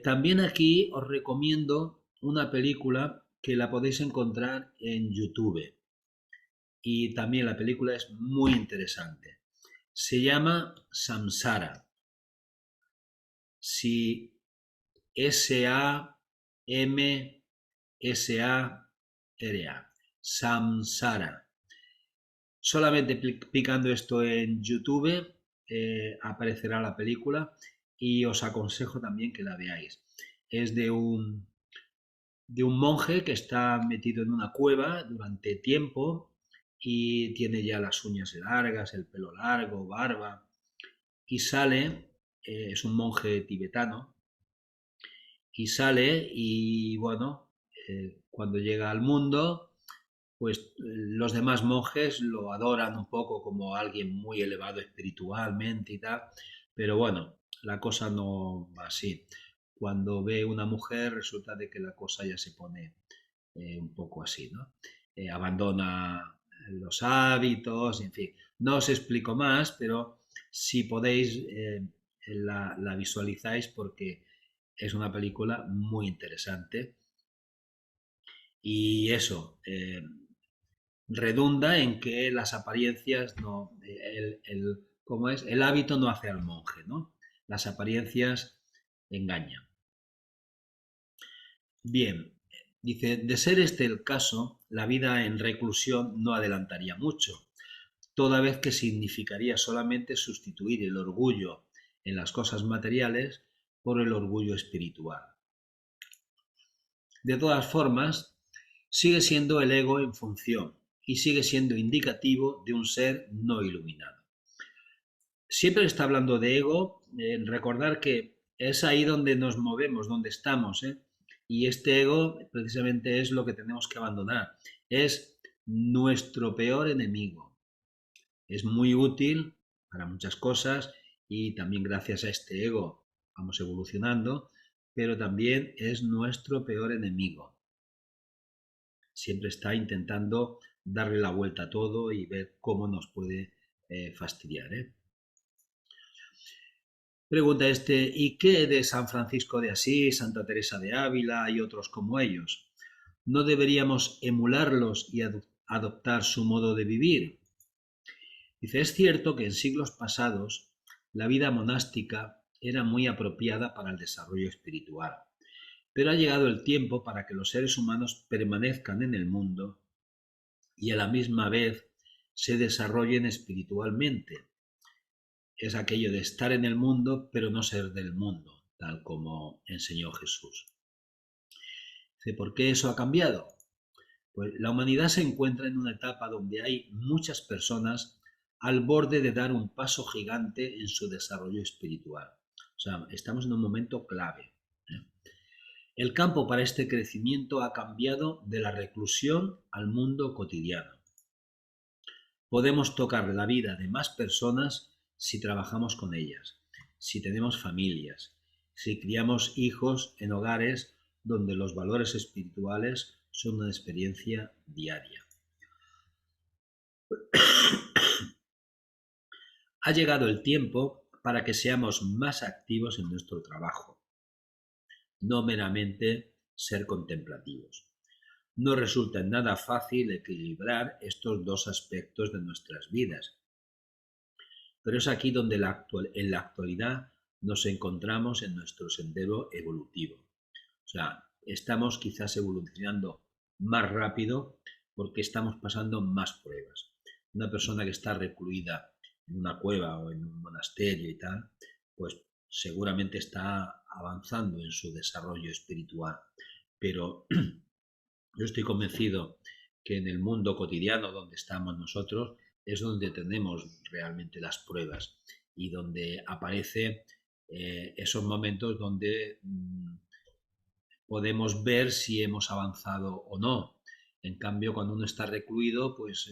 A: También aquí os recomiendo una película que la podéis encontrar en YouTube y también la película es muy interesante. Se llama Samsara. Si S-A-M-S-A-R-A. Samsara. Solamente picando esto en YouTube aparecerá la película y os aconsejo también que la veáis. Es de un monje que está metido en una cueva durante tiempo y tiene ya las uñas largas, el pelo largo, barba, y sale, es un monje tibetano, y sale y bueno, cuando llega al mundo, pues los demás monjes lo adoran un poco como alguien muy elevado espiritualmente y tal, pero bueno, la cosa no va así. Cuando ve una mujer resulta de que la cosa ya se pone un poco así, ¿no? Abandona los hábitos, en fin. No os explico más, pero si podéis la visualizáis porque es una película muy interesante y eso redunda en que las apariencias no, ¿cómo es? El hábito no hace al monje, ¿no? Las apariencias engañan. Bien, dice, de ser este el caso, la vida en reclusión no adelantaría mucho, toda vez que significaría solamente sustituir el orgullo en las cosas materiales por el orgullo espiritual. De todas formas, sigue siendo el ego en función y sigue siendo indicativo de un ser no iluminado. Siempre está hablando de ego, recordar que es ahí donde nos movemos, donde estamos, ¿eh? Y este ego precisamente es lo que tenemos que abandonar. Es nuestro peor enemigo. Es muy útil para muchas cosas y también gracias a este ego vamos evolucionando, pero también es nuestro peor enemigo. Siempre está intentando darle la vuelta a todo y ver cómo nos puede fastidiar, ¿eh? Pregunta ¿y qué de San Francisco de Asís, Santa Teresa de Ávila y otros como ellos? ¿No deberíamos emularlos y adoptar su modo de vivir? Dice, es cierto que en siglos pasados la vida monástica era muy apropiada para el desarrollo espiritual, pero ha llegado el tiempo para que los seres humanos permanezcan en el mundo y a la misma vez se desarrollen espiritualmente. Es aquello de estar en el mundo, pero no ser del mundo, tal como enseñó Jesús. ¿Por qué eso ha cambiado? Pues la humanidad se encuentra en una etapa donde hay muchas personas al borde de dar un paso gigante en su desarrollo espiritual. O sea, estamos en un momento clave. El campo para este crecimiento ha cambiado de la reclusión al mundo cotidiano. Podemos tocar la vida de más personas si trabajamos con ellas, si tenemos familias, si criamos hijos en hogares donde los valores espirituales son una experiencia diaria. Ha llegado el tiempo para que seamos más activos en nuestro trabajo, no meramente ser contemplativos. No resulta nada fácil equilibrar estos dos aspectos de nuestras vidas, pero es aquí donde en la actualidad nos encontramos en nuestro sendero evolutivo. O sea, estamos quizás evolucionando más rápido porque estamos pasando más pruebas. Una persona que está recluida en una cueva o en un monasterio y tal, pues seguramente está avanzando en su desarrollo espiritual. Pero yo estoy convencido que en el mundo cotidiano donde estamos nosotros es donde tenemos realmente las pruebas y donde aparece esos momentos donde podemos ver si hemos avanzado o no. En cambio, cuando uno está recluido, pues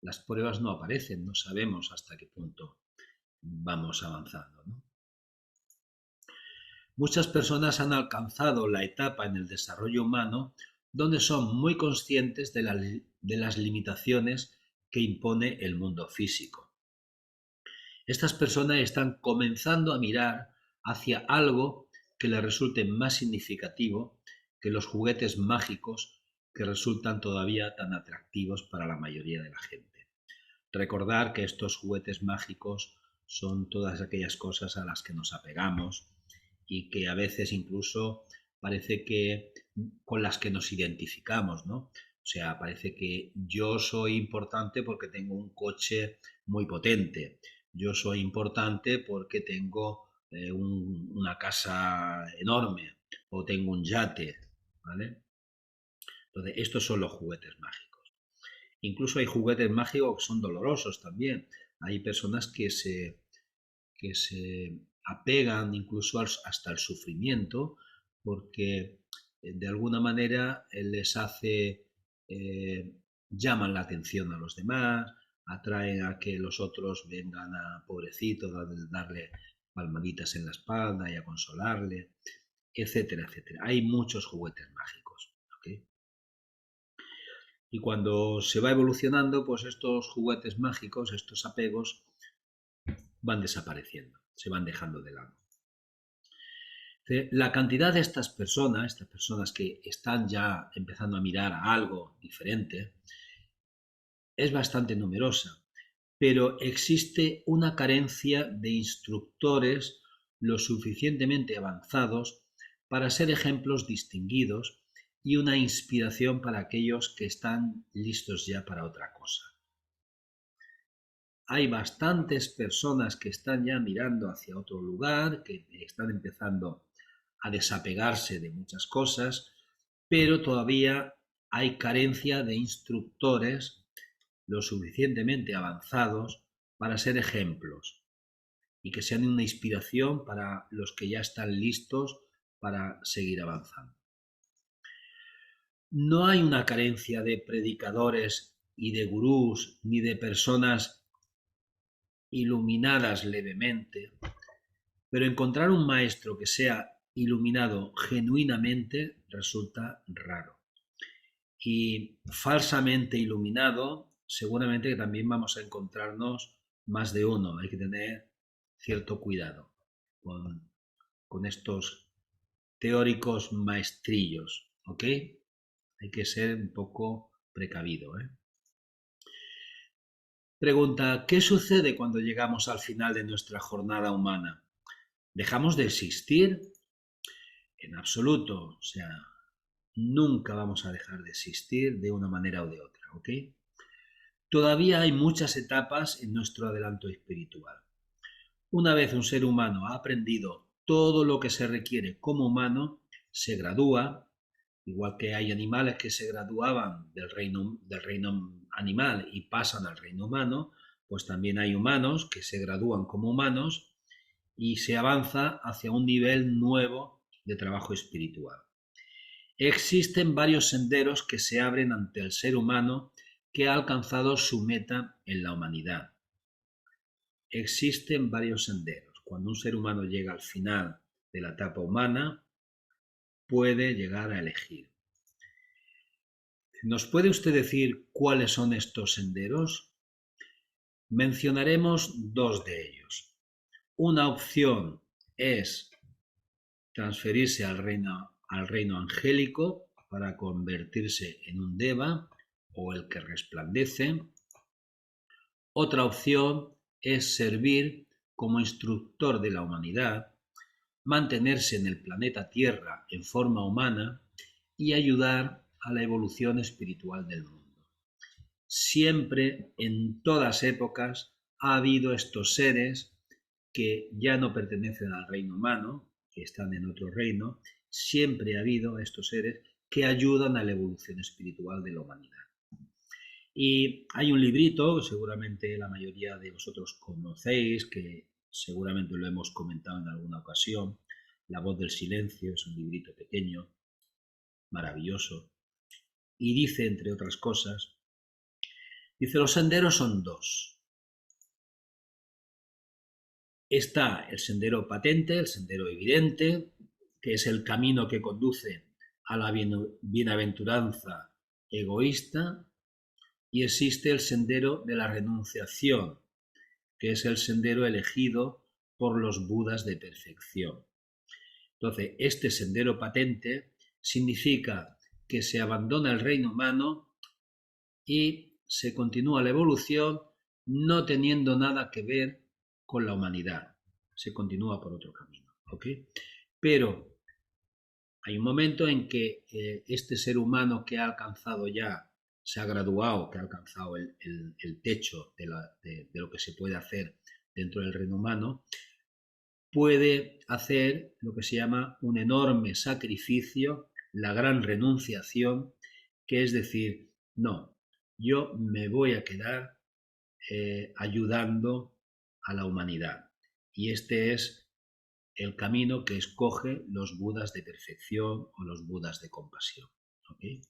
A: las pruebas no aparecen, no sabemos hasta qué punto vamos avanzando, ¿no? Muchas personas han alcanzado la etapa en el desarrollo humano donde son muy conscientes de las limitaciones que impone el mundo físico. Estas personas están comenzando a mirar hacia algo que les resulte más significativo que los juguetes mágicos que resultan todavía tan atractivos para la mayoría de la gente. Recordar que estos juguetes mágicos son todas aquellas cosas a las que nos apegamos y que a veces incluso parece que con las que nos identificamos, ¿no? O sea, parece que yo soy importante porque tengo un coche muy potente, yo soy importante porque tengo una casa enorme o tengo un yate, ¿vale? Entonces, estos son los juguetes mágicos. Incluso hay juguetes mágicos que son dolorosos también. Hay personas que se apegan incluso hasta el sufrimiento porque de alguna manera les hace, llaman la atención a los demás, atraen a que los otros vengan a pobrecito, darle palmaditas en la espalda y a consolarle, etcétera, etcétera. Hay muchos juguetes mágicos, ¿okay? Y cuando se va evolucionando, pues estos juguetes mágicos, estos apegos, van desapareciendo, se van dejando de lado. La cantidad de estas personas que están ya empezando a mirar a algo diferente, es bastante numerosa, pero existe una carencia de instructores lo suficientemente avanzados para ser ejemplos distinguidos y una inspiración para aquellos que están listos ya para otra cosa. hay bastantes personas que están ya mirando hacia otro lugar, que están empezando a desapegarse de muchas cosas, pero todavía hay carencia de instructores lo suficientemente avanzados para ser ejemplos y que sean una inspiración para los que ya están listos para seguir avanzando. No hay una carencia de predicadores y de gurús ni de personas iluminadas levemente, pero encontrar un maestro que sea iluminado genuinamente resulta raro. Y falsamente iluminado, seguramente que también vamos a encontrarnos más de uno. Hay que tener cierto cuidado con estos teóricos maestrillos, ¿ok? Hay que ser un poco precavido, ¿eh? Pregunta, ¿qué sucede cuando llegamos al final de nuestra jornada humana? ¿Dejamos de existir? En absoluto, o sea, nunca vamos a dejar de existir de una manera o de otra, ¿ok? Todavía hay muchas etapas en nuestro adelanto espiritual. Una vez un ser humano ha aprendido todo lo que se requiere como humano, se gradúa, igual que hay animales que se graduaban del reino animal y pasan al reino humano, pues también hay humanos que se gradúan como humanos y se avanza hacia un nivel nuevo de trabajo espiritual. Existen varios senderos que se abren ante el ser humano que ha alcanzado su meta en la humanidad. Existen varios senderos. Cuando un ser humano llega al final de la etapa humana, puede llegar a elegir. ¿Nos puede usted decir cuáles son estos senderos? Mencionaremos dos de ellos. Una opción es transferirse al reino angélico para convertirse en un deva o el que resplandece. Otra opción es servir como instructor de la humanidad, mantenerse en el planeta Tierra en forma humana y ayudar a la evolución espiritual del mundo. Siempre, en todas épocas, ha habido estos seres que ya no pertenecen al reino humano, que están en otro reino. Siempre ha habido estos seres que ayudan a la evolución espiritual de la humanidad. Y hay un librito que seguramente la mayoría de vosotros conocéis, que seguramente lo hemos comentado en alguna ocasión, La voz del silencio. Es un librito pequeño, maravilloso, y dice, entre otras cosas, dice, los senderos son dos. Está el sendero patente, el sendero evidente, que es el camino que conduce a la bienaventuranza egoísta, y existe el sendero de la renunciación, que es el sendero elegido por los Budas de perfección. Entonces, este sendero patente significa que se abandona el reino humano y se continúa la evolución no teniendo nada que ver con la humanidad. Se continúa por otro camino, ¿ok? Pero hay un momento en que este ser humano que ha alcanzado ya, se ha graduado, que ha alcanzado el techo de lo que se puede hacer dentro del reino humano, puede hacer lo que se llama un enorme sacrificio, la gran renunciación, que es decir, no, yo me voy a quedar ayudando a la humanidad. Y este es el camino que escoge los Budas de perfección o los Budas de compasión. ¿Okay?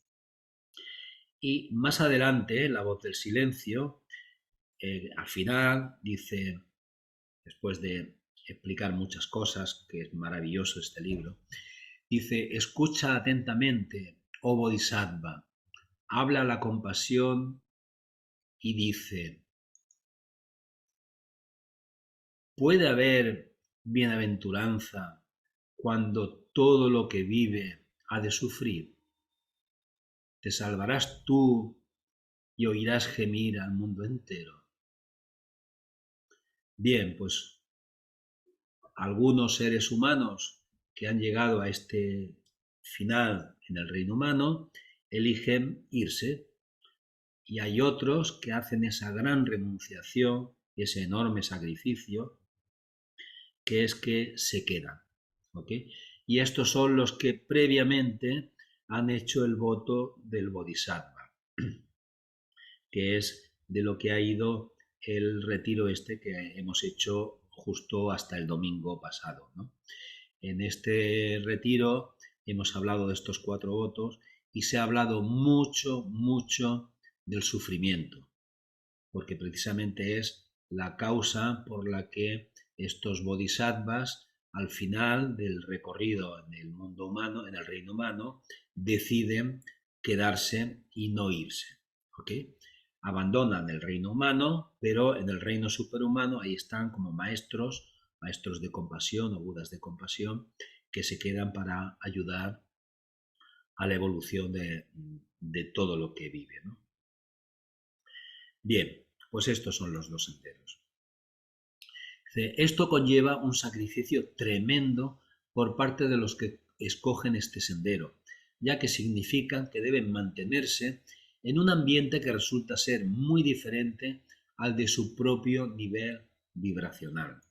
A: Y más adelante, La voz del silencio, al final dice, después de explicar muchas cosas, que es maravilloso este libro, dice, escucha atentamente, oh Bodhisattva, habla la compasión y dice, ¿puede haber bienaventuranza cuando todo lo que vive ha de sufrir? ¿Te salvarás tú y oirás gemir al mundo entero? Bien, pues algunos seres humanos que han llegado a este final en el reino humano eligen irse, y hay otros que hacen esa gran renunciación, ese enorme sacrificio, que es que se quedan. ¿Ok? Y estos son los que previamente han hecho el voto del Bodhisattva, que es de lo que ha ido el retiro este que hemos hecho justo hasta el domingo pasado, ¿no? En este retiro hemos hablado de estos 4 votos y se ha hablado mucho, mucho del sufrimiento, porque precisamente es la causa por la que estos bodhisattvas al final del recorrido en el mundo humano, en el reino humano, deciden quedarse y no irse. ¿Ok? Abandonan el reino humano, pero en el reino superhumano ahí están como maestros, maestros de compasión o budas de compasión, que se quedan para ayudar a la evolución de todo lo que vive, ¿no? Bien, pues estos son los 2 senderos. Esto conlleva un sacrificio tremendo por parte de los que escogen este sendero, ya que significa que deben mantenerse en un ambiente que resulta ser muy diferente al de su propio nivel vibracional.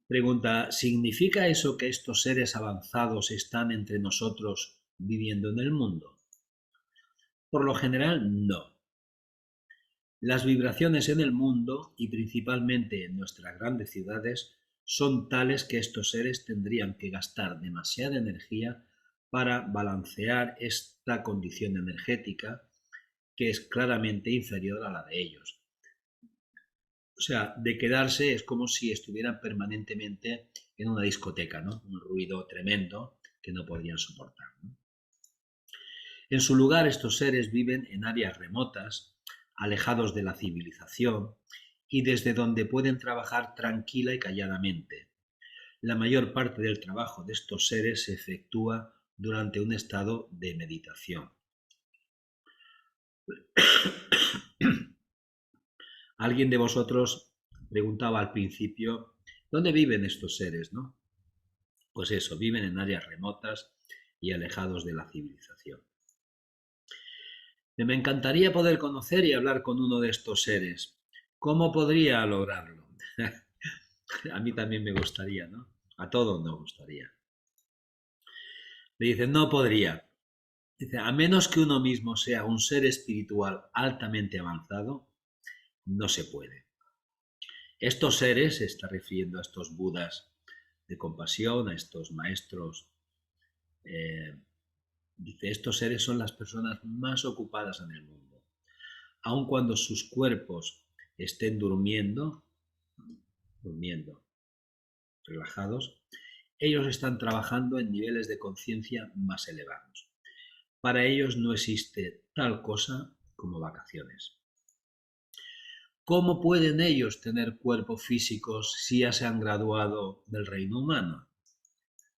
A: Pregunta, ¿significa eso que estos seres avanzados están entre nosotros viviendo en el mundo? Por lo general, no. Las vibraciones en el mundo, y principalmente en nuestras grandes ciudades, son tales que estos seres tendrían que gastar demasiada energía para balancear esta condición energética que es claramente inferior a la de ellos. O sea, de quedarse es como si estuvieran permanentemente en una discoteca, ¿no? Un ruido tremendo que no podrían soportar, ¿no? En su lugar, estos seres viven en áreas remotas, alejados de la civilización y desde donde pueden trabajar tranquila y calladamente. La mayor parte del trabajo de estos seres se efectúa durante un estado de meditación. Alguien de vosotros preguntaba al principio, ¿dónde viven estos seres, no? Pues eso, viven en áreas remotas y alejados de la civilización. Me encantaría poder conocer y hablar con uno de estos seres. ¿Cómo podría lograrlo? A mí también me gustaría, ¿no? A todos nos gustaría. Le dice, no podría. Dice, a menos que uno mismo sea un ser espiritual altamente avanzado, no se puede. Estos seres, se está refiriendo a estos budas de compasión, a estos maestros, dice, estos seres son las personas más ocupadas en el mundo. Aun cuando sus cuerpos estén durmiendo, relajados, ellos están trabajando en niveles de conciencia más elevados. Para ellos no existe tal cosa como vacaciones. ¿Cómo pueden ellos tener cuerpos físicos si ya se han graduado del reino humano?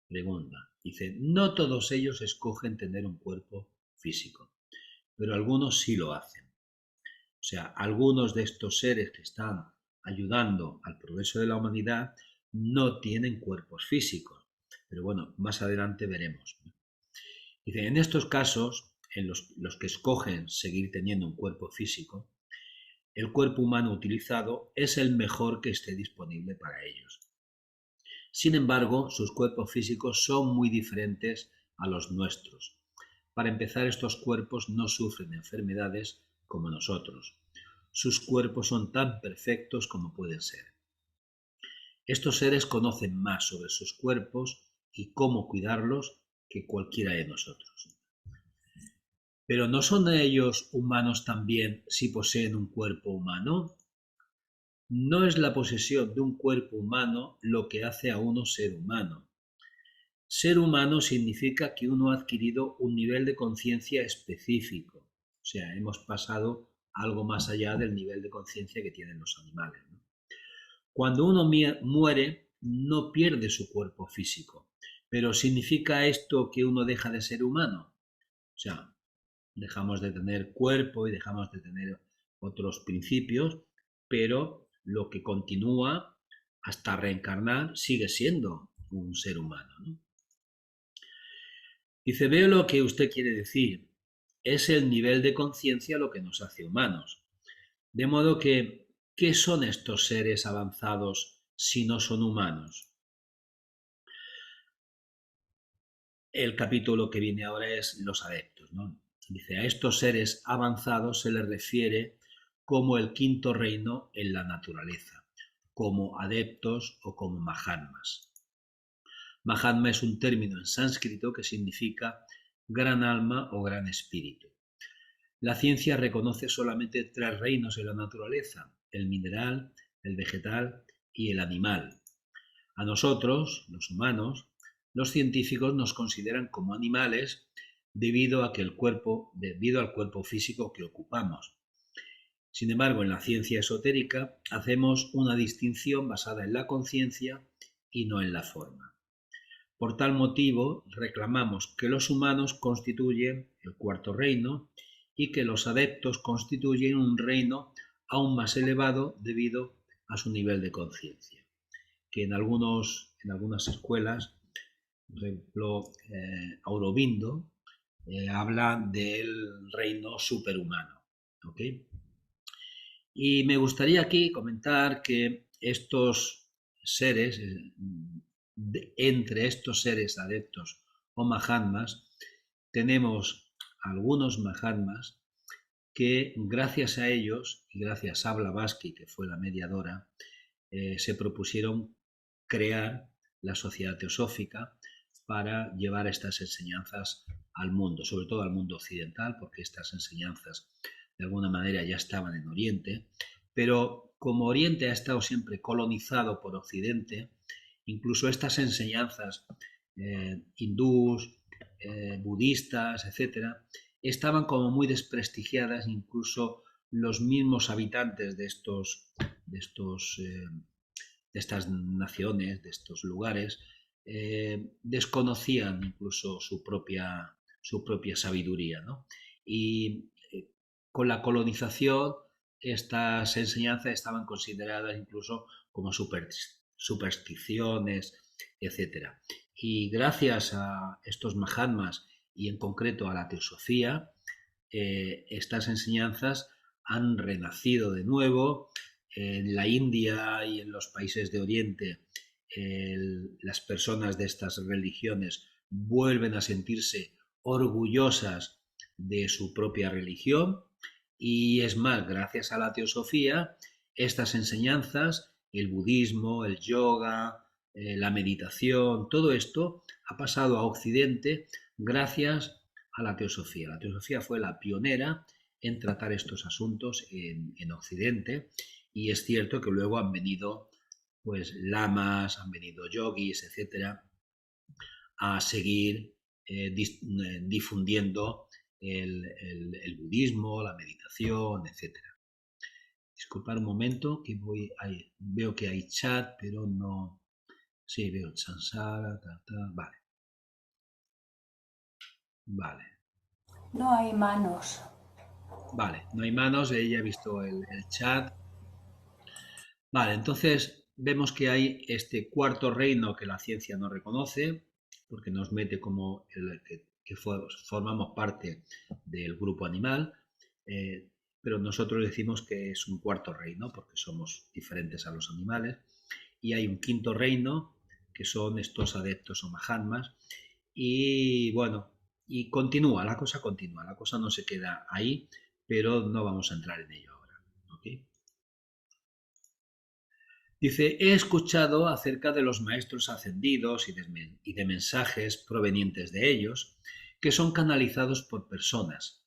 A: Pregunta. Dice, no todos ellos escogen tener un cuerpo físico, pero algunos sí lo hacen. O sea, algunos de estos seres que están ayudando al progreso de la humanidad no tienen cuerpos físicos. Pero bueno, más adelante veremos. Dice, en estos casos, en los que escogen seguir teniendo un cuerpo físico, el cuerpo humano utilizado es el mejor que esté disponible para ellos. Sin embargo, sus cuerpos físicos son muy diferentes a los nuestros. Para empezar, estos cuerpos no sufren enfermedades como nosotros. Sus cuerpos son tan perfectos como pueden ser. Estos seres conocen más sobre sus cuerpos y cómo cuidarlos que cualquiera de nosotros. Pero ¿no son ellos humanos también si poseen un cuerpo humano? No es la posesión de un cuerpo humano lo que hace a uno ser humano. Ser humano significa que uno ha adquirido un nivel de conciencia específico. O sea, hemos pasado algo más allá del nivel de conciencia que tienen los animales, ¿no? Cuando uno muere, no pierde su cuerpo físico. Pero ¿significa esto que uno deja de ser humano? O sea, dejamos de tener cuerpo y dejamos de tener otros principios, pero lo que continúa hasta reencarnar sigue siendo un ser humano, ¿no? Dice, veo lo que usted quiere decir. Es el nivel de conciencia lo que nos hace humanos. De modo que, ¿qué son estos seres avanzados si no son humanos? El capítulo que viene ahora es los adeptos, ¿no? Dice, a estos seres avanzados se les refiere como el quinto reino en la naturaleza, como adeptos o como mahatmas. Mahatma es un término en sánscrito que significa gran alma o gran espíritu. La ciencia reconoce solamente 3 reinos en la naturaleza: el mineral, el vegetal y el animal. A nosotros, los humanos, los científicos nos consideran como animales debido al cuerpo físico que ocupamos. Sin embargo, en la ciencia esotérica hacemos una distinción basada en la conciencia y no en la forma. Por tal motivo, reclamamos que los humanos constituyen el cuarto reino y que los adeptos constituyen un reino aún más elevado debido a su nivel de conciencia, que en algunas escuelas, por ejemplo, Aurobindo, habla del reino superhumano. ¿Okay? Y me gustaría aquí comentar que estos seres, entre estos seres adeptos o mahatmas, tenemos algunos mahatmas que gracias a ellos y gracias a Blavatsky, que fue la mediadora, se propusieron crear la sociedad teosófica para llevar estas enseñanzas al mundo, sobre todo al mundo occidental, porque estas enseñanzas de alguna manera ya estaban en Oriente, pero como Oriente ha estado siempre colonizado por Occidente, incluso estas enseñanzas hindús, budistas, etcétera, estaban como muy desprestigiadas, incluso los mismos habitantes de estas naciones, de estos lugares, desconocían incluso su propia sabiduría, ¿no? Y con la colonización estas enseñanzas estaban consideradas incluso como supersticiones, etcétera. Y gracias a estos mahatmas y en concreto a la teosofía, estas enseñanzas han renacido de nuevo. En la India y en los países de Oriente, las personas de estas religiones vuelven a sentirse orgullosas de su propia religión y es más, gracias a la teosofía, estas enseñanzas, el budismo, el yoga, la meditación, todo esto ha pasado a Occidente gracias a la teosofía. La teosofía fue la pionera en tratar estos asuntos en Occidente y es cierto que luego han venido pues lamas, han venido yogis, etcétera, a seguir difundiendo el budismo, la meditación, etcétera. Disculpad un momento, que veo que hay chat, pero no. Sí, veo Sansara, vale. Vale.
B: No hay manos.
A: Vale, no hay manos, ella ha visto el chat. Vale, entonces vemos que hay este cuarto reino que la ciencia no reconoce, porque nos mete como que formamos parte del grupo animal, pero nosotros decimos que es un cuarto reino porque somos diferentes a los animales, y hay un quinto reino que son estos adeptos o mahatmas, y bueno, y continúa, la cosa no se queda ahí, pero no vamos a entrar en ello ahora. ¿Okay? Dice, he escuchado acerca de los maestros ascendidos y de mensajes provenientes de ellos que son canalizados por personas.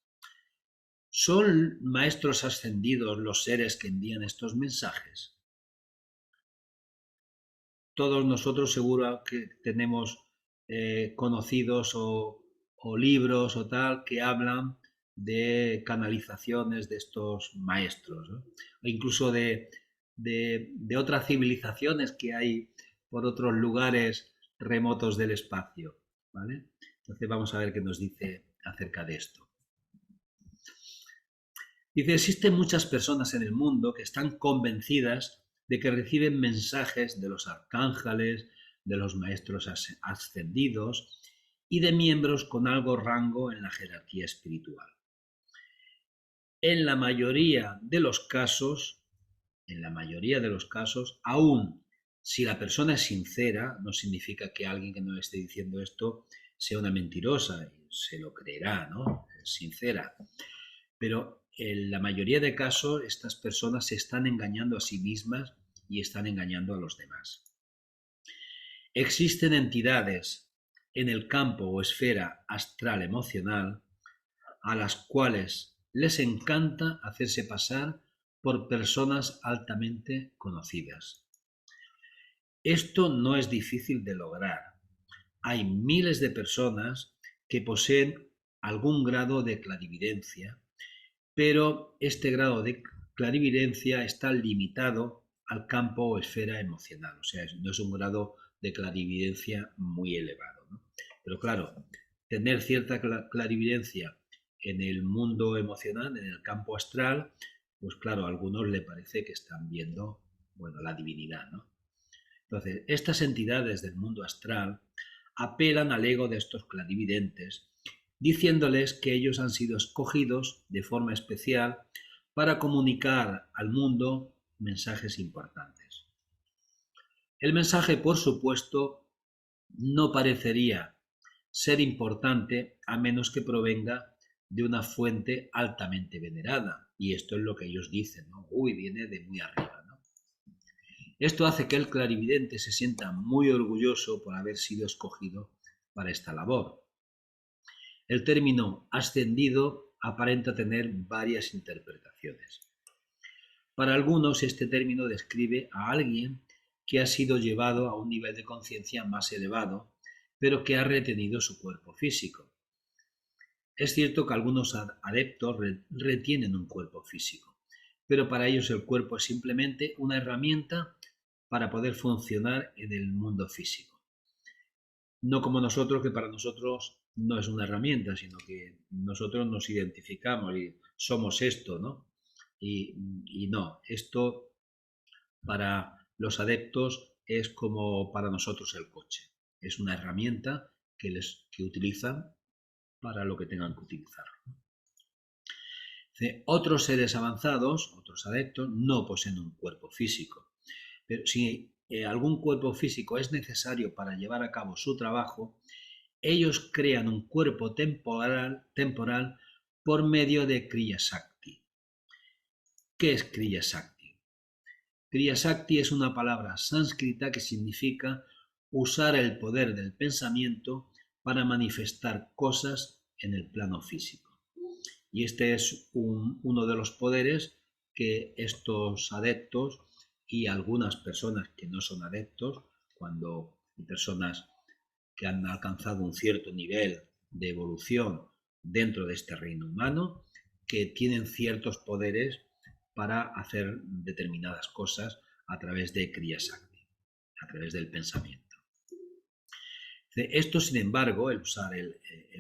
A: ¿Son maestros ascendidos los seres que envían estos mensajes? Todos nosotros seguro que tenemos conocidos o libros o tal que hablan de canalizaciones de estos maestros, ¿no? O incluso de otras civilizaciones que hay por otros lugares remotos del espacio, ¿vale? Entonces vamos a ver qué nos dice acerca de esto. Dice, existen muchas personas en el mundo que están convencidas de que reciben mensajes de los arcángeles, de los maestros ascendidos y de miembros con algo rango en la jerarquía espiritual. en la mayoría de los casos, aún si la persona es sincera, no significa que alguien que no esté diciendo esto sea una mentirosa, se lo creerá, ¿no? Es sincera. Pero en la mayoría de casos estas personas se están engañando a sí mismas y están engañando a los demás. Existen entidades en el campo o esfera astral emocional a las cuales les encanta hacerse pasar por personas altamente conocidas. Esto no es difícil de lograr. Hay miles de personas que poseen algún grado de clarividencia, pero este grado de clarividencia está limitado al campo o esfera emocional, o sea, no es un grado de clarividencia muy elevado, ¿no? Pero claro, tener cierta clarividencia en el mundo emocional, en el campo astral, pues claro, a algunos le parece que están viendo, bueno, la divinidad, ¿no? Entonces, estas entidades del mundo astral apelan al ego de estos clarividentes, diciéndoles que ellos han sido escogidos de forma especial para comunicar al mundo mensajes importantes. El mensaje, por supuesto, no parecería ser importante a menos que provenga de una fuente altamente venerada. Y esto es lo que ellos dicen, ¿no? Uy, viene de muy arriba, ¿no? Esto hace que el clarividente se sienta muy orgulloso por haber sido escogido para esta labor. El término ascendido aparenta tener varias interpretaciones. Para algunos, este término describe a alguien que ha sido llevado a un nivel de conciencia más elevado, pero que ha retenido su cuerpo físico. Es cierto que algunos adeptos retienen un cuerpo físico, pero para ellos el cuerpo es simplemente una herramienta para poder funcionar en el mundo físico. No como nosotros, que para nosotros no es una herramienta, sino que nosotros nos identificamos y somos esto, ¿no? Y no, esto para los adeptos es como para nosotros el coche. Es una herramienta que utilizan para lo que tengan que utilizar. Otros seres avanzados, otros adeptos, no poseen un cuerpo físico. Pero si algún cuerpo físico es necesario para llevar a cabo su trabajo, ellos crean un cuerpo temporal por medio de Kriya Shakti. ¿Qué es Kriya Shakti? Kriya Shakti es una palabra sánscrita que significa usar el poder del pensamiento para manifestar cosas en el plano físico. Y este es uno de los poderes que estos adeptos y algunas personas que no son adeptos, cuando hay personas que han alcanzado un cierto nivel de evolución dentro de este reino humano, que tienen ciertos poderes para hacer determinadas cosas a través de Kriya Shakti, a través del pensamiento. Esto, sin embargo, el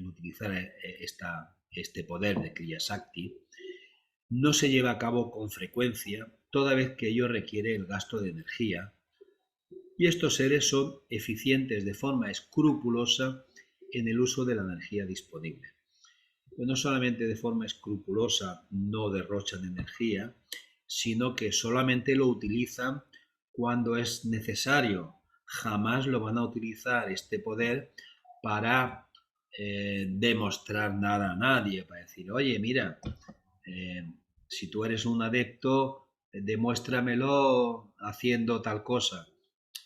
A: utilizar este poder de Kriya Shakti no se lleva a cabo con frecuencia, toda vez que ello requiere el gasto de energía, y estos seres son eficientes de forma escrupulosa en el uso de la energía disponible. Pero no solamente de forma escrupulosa no derrochan energía, sino que solamente lo utilizan cuando es necesario. Jamás lo van a utilizar este poder para demostrar nada a nadie, para decir, oye, mira, si tú eres un adepto, demuéstramelo haciendo tal cosa.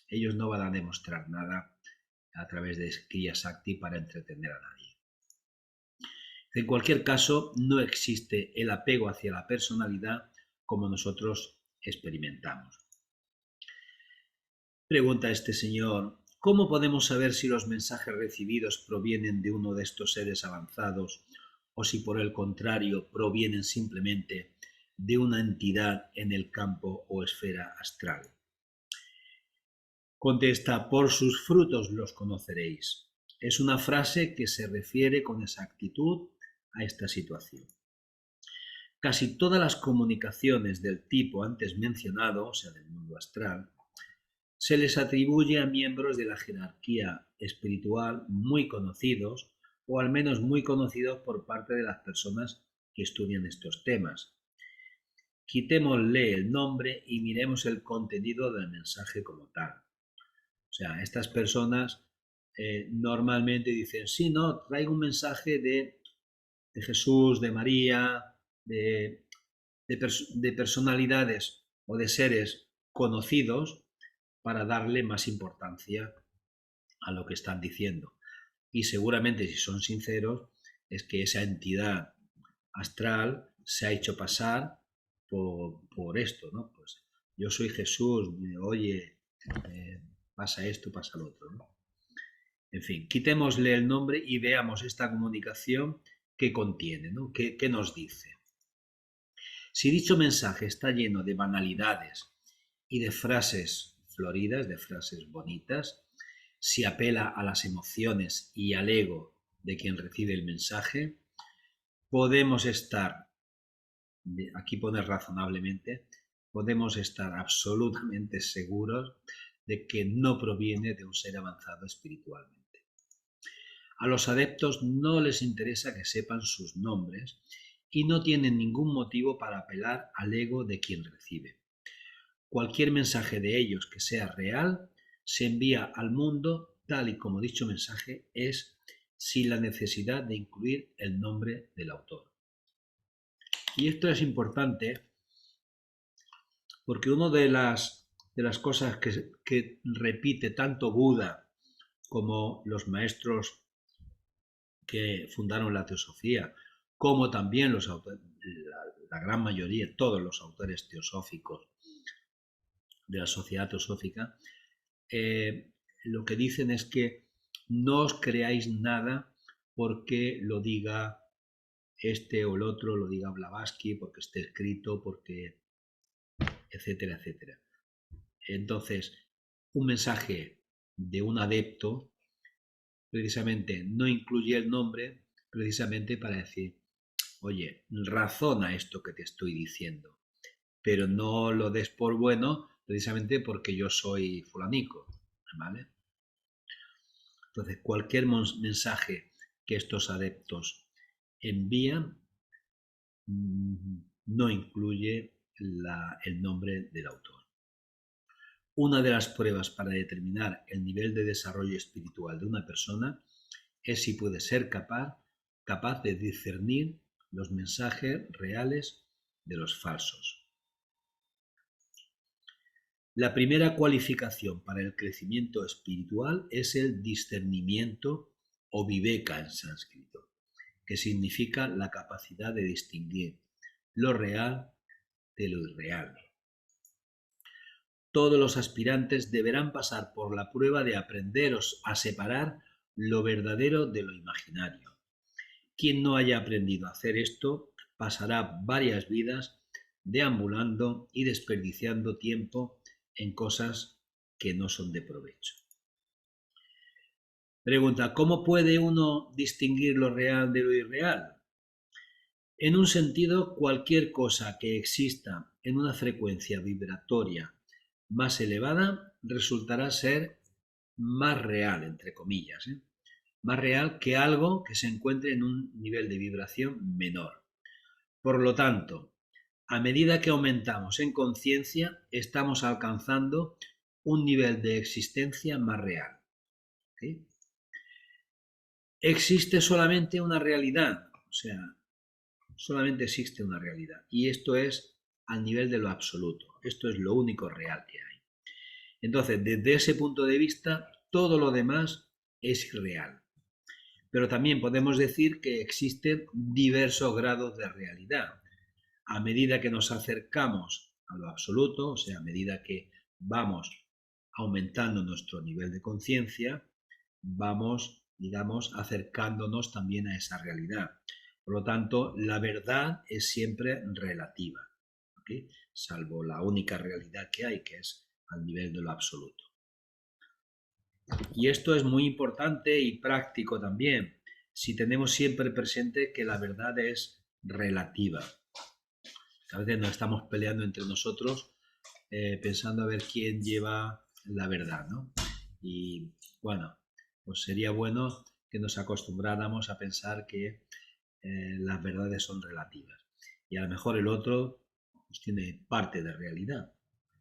A: Ellos no van a demostrar nada a través de Kriya Shakti para entretener a nadie. En cualquier caso, no existe el apego hacia la personalidad como nosotros experimentamos. Pregunta este señor, ¿cómo podemos saber si los mensajes recibidos provienen de uno de estos seres avanzados o si por el contrario provienen simplemente de una entidad en el campo o esfera astral? Contesta, por sus frutos los conoceréis. Es una frase que se refiere con exactitud a esta situación. Casi todas las comunicaciones del tipo antes mencionado, o sea, del mundo astral, se les atribuye a miembros de la jerarquía espiritual muy conocidos, o al menos muy conocidos por parte de las personas que estudian estos temas. Quitémosle el nombre y miremos el contenido del mensaje como tal. O sea, estas personas normalmente dicen, sí, no, traigo un mensaje de Jesús, de María, de personalidades o de seres conocidos para darle más importancia a lo que están diciendo. Y seguramente, si son sinceros, es que esa entidad astral se ha hecho pasar por esto, ¿no? Pues yo soy Jesús, oye, pasa esto, pasa lo otro, ¿no? En fin, quitémosle el nombre y veamos esta comunicación que contiene, ¿no? ¿Qué nos dice? Si dicho mensaje está lleno de banalidades y de frases floridas, de frases bonitas, si apela a las emociones y al ego de quien recibe el mensaje, podemos estar, aquí pone razonablemente, podemos estar absolutamente seguros de que no proviene de un ser avanzado espiritualmente. A los adeptos no les interesa que sepan sus nombres y no tienen ningún motivo para apelar al ego de quien recibe. Cualquier mensaje de ellos que sea real se envía al mundo tal y como dicho mensaje es, sin la necesidad de incluir el nombre del autor. Y esto es importante porque una de las cosas que repite tanto Buda como los maestros que fundaron la teosofía, como también la gran mayoría, todos los autores teosóficos de la sociedad teosófica, lo que dicen es que no os creáis nada porque lo diga este o el otro, lo diga Blavatsky, porque esté escrito, porque etcétera, etcétera. Entonces, un mensaje de un adepto precisamente no incluye el nombre precisamente para decir, oye, razona esto que te estoy diciendo, pero no lo des por bueno precisamente porque yo soy fulanico, ¿vale? Entonces, cualquier mensaje que estos adeptos envían no incluye el nombre del autor. Una de las pruebas para determinar el nivel de desarrollo espiritual de una persona es si puede ser capaz de discernir los mensajes reales de los falsos. La primera cualificación para el crecimiento espiritual es el discernimiento o viveka en sánscrito, que significa la capacidad de distinguir lo real de lo irreal. Todos los aspirantes deberán pasar por la prueba de aprender a separar lo verdadero de lo imaginario. Quien no haya aprendido a hacer esto pasará varias vidas deambulando y desperdiciando tiempo en cosas que no son de provecho. Pregunta, ¿cómo puede uno distinguir lo real de lo irreal? En un sentido, cualquier cosa que exista en una frecuencia vibratoria más elevada resultará ser más real, entre comillas, más real que algo que se encuentre en un nivel de vibración menor. Por lo tanto, a medida que aumentamos en conciencia, estamos alcanzando un nivel de existencia más real. ¿Sí? Existe solamente una realidad, o sea, solamente existe una realidad. Y esto es al nivel de lo absoluto. Esto es lo único real que hay. Entonces, desde ese punto de vista, todo lo demás es irreal. Pero también podemos decir que existen diversos grados de realidad. A medida que nos acercamos a lo absoluto, o sea, a medida que vamos aumentando nuestro nivel de conciencia, vamos, digamos, acercándonos también a esa realidad. Por lo tanto, la verdad es siempre relativa, ¿okay? Salvo la única realidad que hay, que es al nivel de lo absoluto. Y esto es muy importante y práctico también, si tenemos siempre presente que la verdad es relativa. A veces nos estamos peleando entre nosotros pensando a ver quién lleva la verdad, ¿no? Y bueno, pues sería bueno que nos acostumbráramos a pensar que las verdades son relativas. Y a lo mejor el otro pues, tiene parte de realidad.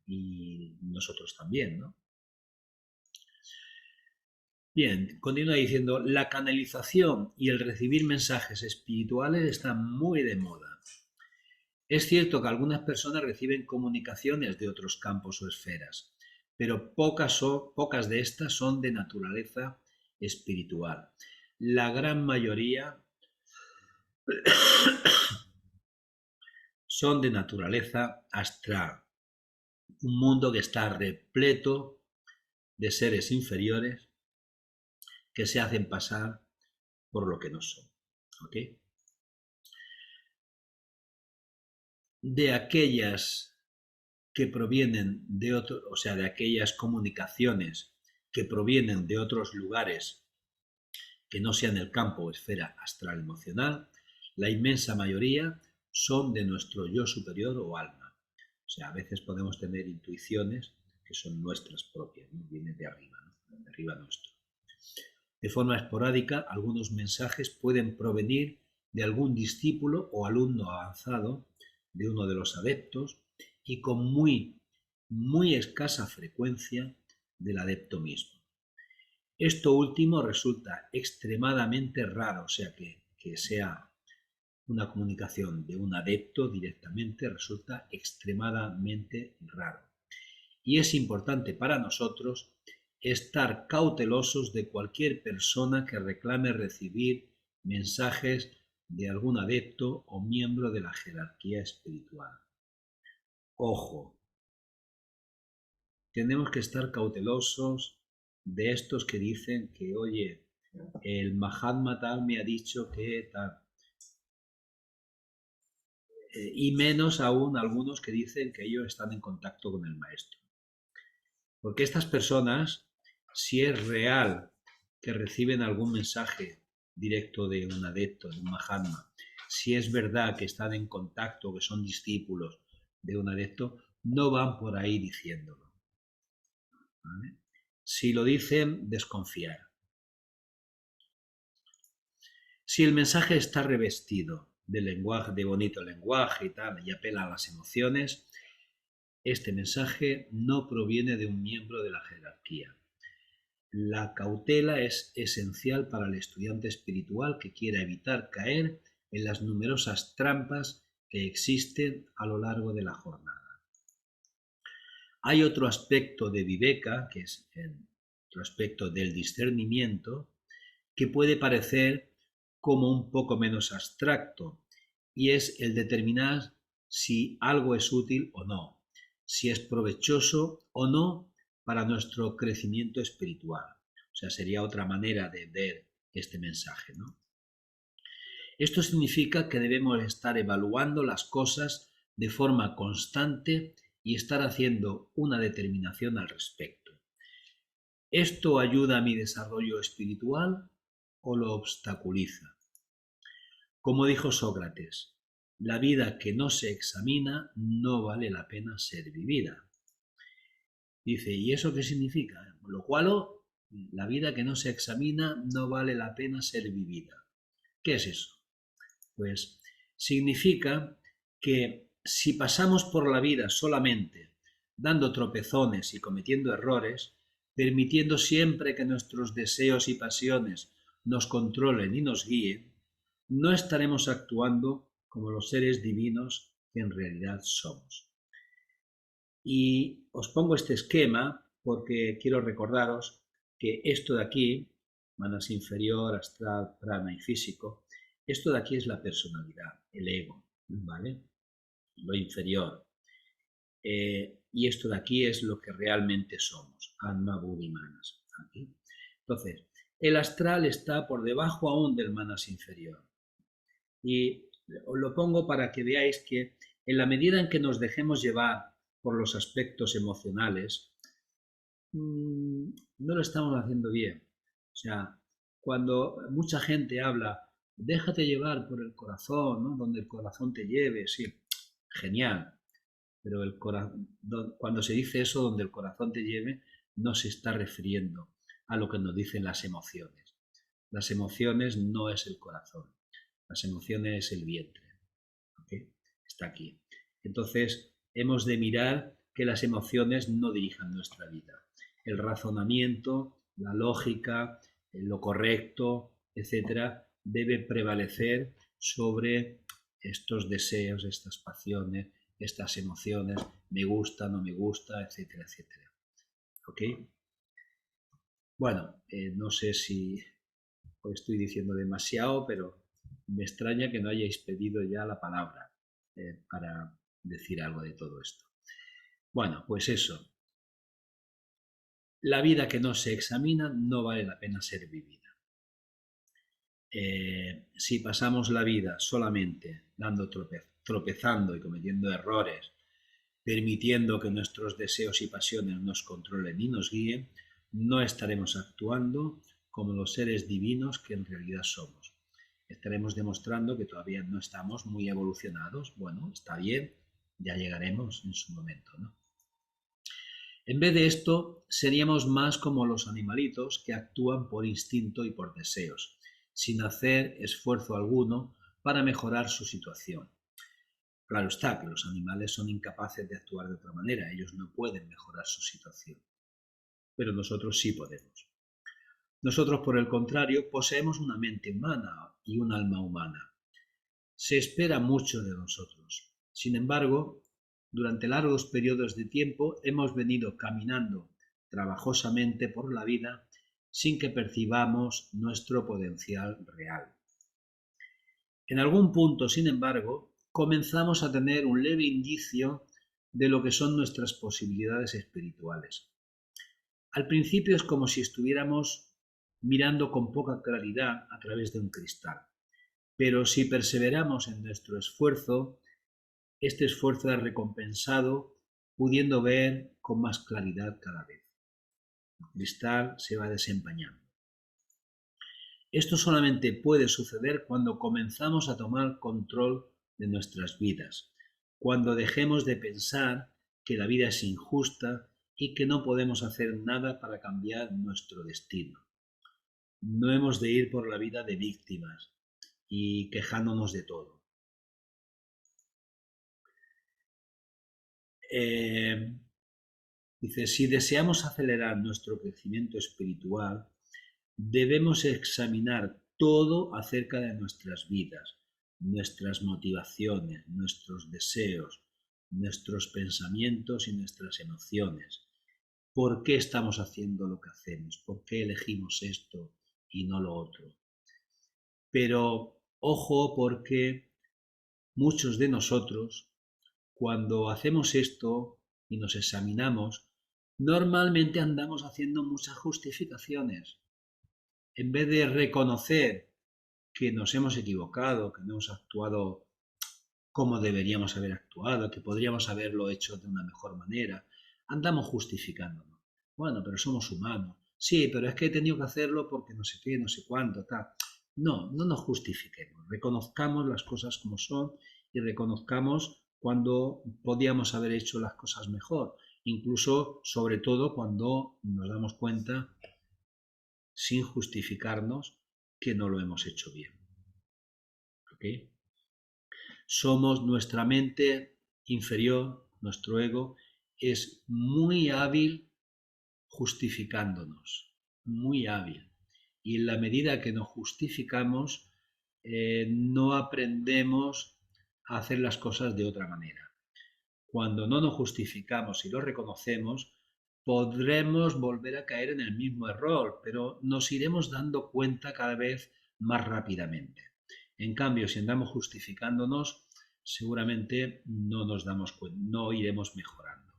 A: Y nosotros también, ¿no? Bien, continúa diciendo, la canalización y el recibir mensajes espirituales están muy de moda. Es cierto que algunas personas reciben comunicaciones de otros campos o esferas, pero pocas de estas son de naturaleza espiritual. La gran mayoría son de naturaleza astral, un mundo que está repleto de seres inferiores que se hacen pasar por lo que no son. ¿Ok? De aquellas que provienen de otro, o sea, de aquellas comunicaciones que provienen de otros lugares que no sean el campo o esfera astral emocional, la inmensa mayoría son de nuestro yo superior o alma. O sea, a veces podemos tener intuiciones que son nuestras propias, ¿no? Vienen de arriba, ¿no? De arriba nuestro. De forma esporádica, algunos mensajes pueden provenir de algún discípulo o alumno avanzado de uno de los adeptos y con muy escasa frecuencia del adepto mismo. Esto último resulta extremadamente raro, o sea que sea una comunicación de un adepto directamente resulta extremadamente raro. Y es importante para nosotros estar cautelosos de cualquier persona que reclame recibir mensajes de algún adepto o miembro de la jerarquía espiritual. Ojo, tenemos que estar cautelosos de estos que dicen que, oye, el Mahatma tal me ha dicho que tal. Y menos aún algunos que dicen que ellos están en contacto con el maestro. Porque estas personas, si es real que reciben algún mensaje directo de un adepto, de un Mahatma, si es verdad que están en contacto, que son discípulos de un adepto, no van por ahí diciéndolo. ¿Vale? Si lo dicen, desconfiar. Si el mensaje está revestido de lenguaje, de bonito lenguaje y tal, y apela a las emociones, este mensaje no proviene de un miembro de la jerarquía. La cautela es esencial para el estudiante espiritual que quiera evitar caer en las numerosas trampas que existen a lo largo de la jornada. Hay otro aspecto de Viveka, que es otro aspecto del discernimiento, que puede parecer como un poco menos abstracto, y es el determinar si algo es útil o no, si es provechoso o no para nuestro crecimiento espiritual. O sea, sería otra manera de ver este mensaje, ¿no? Esto significa que debemos estar evaluando las cosas de forma constante y estar haciendo una determinación al respecto. ¿Esto ayuda a mi desarrollo espiritual o lo obstaculiza? Como dijo Sócrates, la vida que no se examina no vale la pena ser vivida. Dice, ¿y eso qué significa? Lo cual, la vida que no se examina no vale la pena ser vivida. ¿Qué es eso? Pues significa que si pasamos por la vida solamente dando tropezones y cometiendo errores, permitiendo siempre que nuestros deseos y pasiones nos controlen y nos guíen, no estaremos actuando como los seres divinos que en realidad somos. Y os pongo este esquema porque quiero recordaros que esto de aquí, manas inferior, astral, prana y físico, esto de aquí es la personalidad, el ego, ¿vale? Lo inferior. Y esto de aquí es lo que realmente somos, alma, buddhi, manas. Aquí. Entonces, el astral está por debajo aún del manas inferior. Y os lo pongo para que veáis que en la medida en que nos dejemos llevar por los aspectos emocionales, no lo estamos haciendo bien. O sea, cuando mucha gente habla, déjate llevar por el corazón, ¿no? Donde el corazón te lleve, sí, genial. Pero cuando se dice eso, donde el corazón te lleve, no se está refiriendo a lo que nos dicen las emociones. Las emociones no es el corazón. Las emociones es el vientre. ¿Okay? Está aquí. Entonces, hemos de mirar que las emociones no dirijan nuestra vida. El razonamiento, la lógica, lo correcto, etcétera, debe prevalecer sobre estos deseos, estas pasiones, estas emociones, me gusta, no me gusta, etcétera, etcétera. ¿Ok? Bueno, no sé si os estoy diciendo demasiado, pero me extraña que no hayáis pedido ya la palabra para decir algo de todo esto. Bueno, pues eso. La vida que no se examina no vale la pena ser vivida. Si pasamos la vida solamente tropezando y cometiendo errores, permitiendo que nuestros deseos y pasiones nos controlen y nos guíen, no estaremos actuando como los seres divinos que en realidad somos. Estaremos demostrando que todavía no estamos muy evolucionados. Bueno, está bien, ya llegaremos en su momento, ¿no? En vez de esto, seríamos más como los animalitos que actúan por instinto y por deseos, sin hacer esfuerzo alguno para mejorar su situación. Claro está que los animales son incapaces de actuar de otra manera, ellos no pueden mejorar su situación, pero nosotros sí podemos. Nosotros, por el contrario, poseemos una mente humana y un alma humana. Se espera mucho de nosotros. Sin embargo, durante largos periodos de tiempo hemos venido caminando trabajosamente por la vida sin que percibamos nuestro potencial real. En algún punto, sin embargo, comenzamos a tener un leve indicio de lo que son nuestras posibilidades espirituales. Al principio es como si estuviéramos mirando con poca claridad a través de un cristal, pero si perseveramos en nuestro esfuerzo, este esfuerzo es recompensado pudiendo ver con más claridad cada vez. El cristal se va desempañando. Esto solamente puede suceder cuando comenzamos a tomar control de nuestras vidas, cuando dejemos de pensar que la vida es injusta y que no podemos hacer nada para cambiar nuestro destino. No hemos de ir por la vida de víctimas y quejándonos de todo. Dice, si deseamos acelerar nuestro crecimiento espiritual, debemos examinar todo acerca de nuestras vidas, nuestras motivaciones, nuestros deseos, nuestros pensamientos y nuestras emociones. ¿Por qué estamos haciendo lo que hacemos? ¿Por qué elegimos esto y no lo otro? Pero ojo, porque muchos de nosotros, cuando hacemos esto y nos examinamos, normalmente andamos haciendo muchas justificaciones. En vez de reconocer que nos hemos equivocado, que no hemos actuado como deberíamos haber actuado, que podríamos haberlo hecho de una mejor manera, andamos justificándonos. Bueno, pero somos humanos. Sí, pero es que he tenido que hacerlo porque no sé qué, no sé cuánto, tal. No, no nos justifiquemos. Reconozcamos las cosas como son y reconozcamos cuando podíamos haber hecho las cosas mejor. Incluso, sobre todo, cuando nos damos cuenta, sin justificarnos, que no lo hemos hecho bien. ¿Okay? Somos nuestra mente inferior, nuestro ego, es muy hábil justificándonos, muy hábil. Y en la medida que nos justificamos, no aprendemos a hacer las cosas de otra manera. Cuando no nos justificamos y lo reconocemos, podremos volver a caer en el mismo error, pero nos iremos dando cuenta cada vez más rápidamente. En cambio, si andamos justificándonos, seguramente no nos damos cuenta, no iremos mejorando.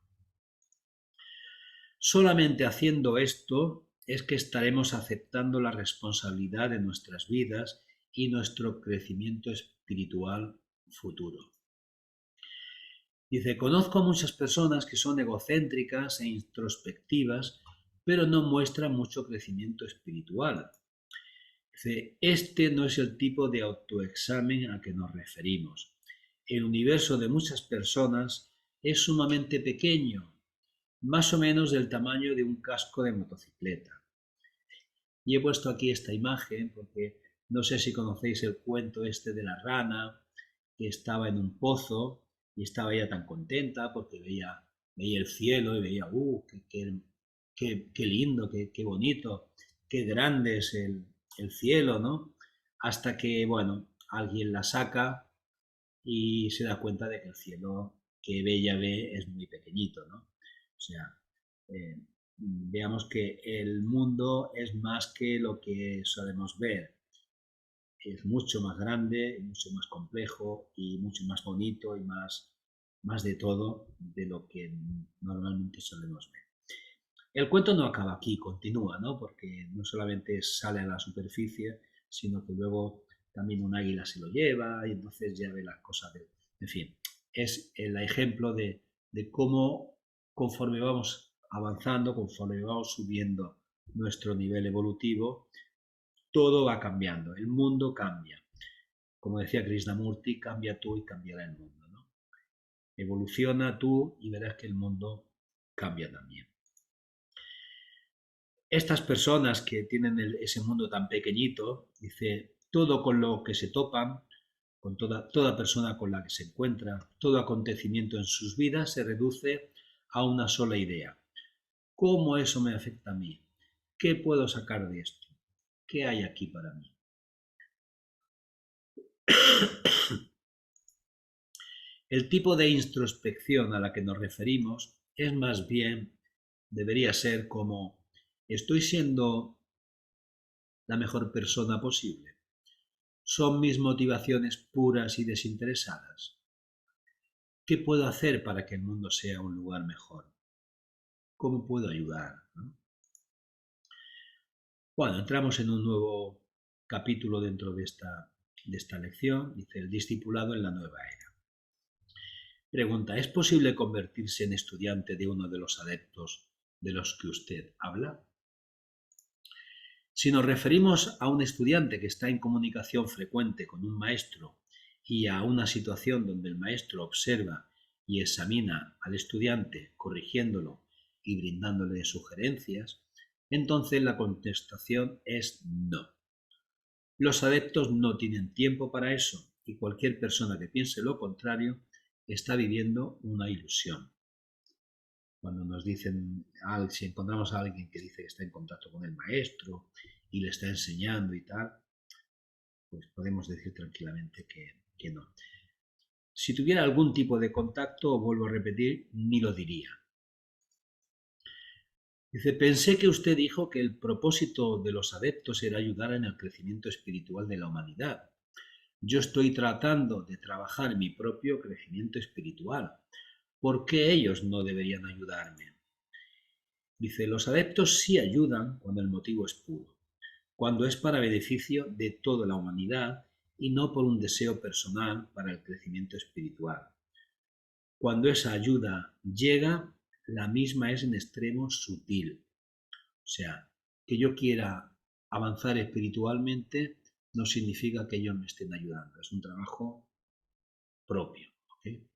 A: Solamente haciendo esto es que estaremos aceptando la responsabilidad de nuestras vidas y nuestro crecimiento espiritual futuro. Dice, conozco a muchas personas que son egocéntricas e introspectivas, pero no muestran mucho crecimiento espiritual. Dice, este no es el tipo de autoexamen a que nos referimos. El universo de muchas personas es sumamente pequeño, más o menos del tamaño de un casco de motocicleta. Y he puesto aquí esta imagen porque No sé si conocéis el cuento este de la rana que estaba en un pozo y estaba ella tan contenta porque veía el cielo y veía, qué lindo, qué bonito, qué grande es el cielo, ¿no? Hasta que, bueno, alguien la saca y se da cuenta de que el cielo que ella ve es muy pequeñito, ¿no? O sea, eh, veamos que el mundo es más que lo que solemos ver, es mucho más grande, mucho más complejo y mucho más bonito y más de todo de lo que normalmente solemos ver. El cuento no acaba aquí, continúa, ¿no? Porque no solamente sale a la superficie, sino que luego también un águila se lo lleva y entonces ya ve las cosas de... En fin, es el ejemplo de cómo conforme vamos avanzando, conforme vamos subiendo nuestro nivel evolutivo, todo va cambiando, el mundo cambia. Como decía Krishnamurti, cambia tú y cambiará el mundo, ¿no? Evoluciona tú y verás que el mundo cambia también. Estas personas que tienen ese mundo tan pequeñito, dice, todo con lo que se topan, con toda persona con la que se encuentra, todo acontecimiento en sus vidas se reduce a una sola idea. ¿Cómo eso me afecta a mí? ¿Qué puedo sacar de esto? ¿Qué hay aquí para mí? El tipo de introspección a la que nos referimos es más bien, debería ser como, ¿estoy siendo la mejor persona posible? ¿Son mis motivaciones puras y desinteresadas? ¿Qué puedo hacer para que el mundo sea un lugar mejor? ¿Cómo puedo ayudar? ¿No? Bueno, entramos en un nuevo capítulo dentro de esta lección, dice el discipulado en la nueva era. Pregunta, ¿es posible convertirse en estudiante de uno de los adeptos de los que usted habla? Si nos referimos a un estudiante que está en comunicación frecuente con un maestro y a una situación donde el maestro observa y examina al estudiante, corrigiéndolo y brindándole sugerencias, entonces la contestación es no. Los adeptos no tienen tiempo para eso y cualquier persona que piense lo contrario está viviendo una ilusión. Cuando nos dicen, si encontramos a alguien que dice que está en contacto con el maestro y le está enseñando y tal, pues podemos decir tranquilamente que no. Si tuviera algún tipo de contacto, vuelvo a repetir, ni lo diría. Dice, pensé que usted dijo que el propósito de los adeptos era ayudar en el crecimiento espiritual de la humanidad. Yo estoy tratando de trabajar mi propio crecimiento espiritual. ¿Por qué ellos no deberían ayudarme? Dice, los adeptos sí ayudan cuando el motivo es puro, cuando es para beneficio de toda la humanidad y no por un deseo personal para el crecimiento espiritual. Cuando esa ayuda llega, la misma es en extremo sutil. O sea, que yo quiera avanzar espiritualmente no significa que ellos me estén ayudando, es un trabajo propio. ¿Okay?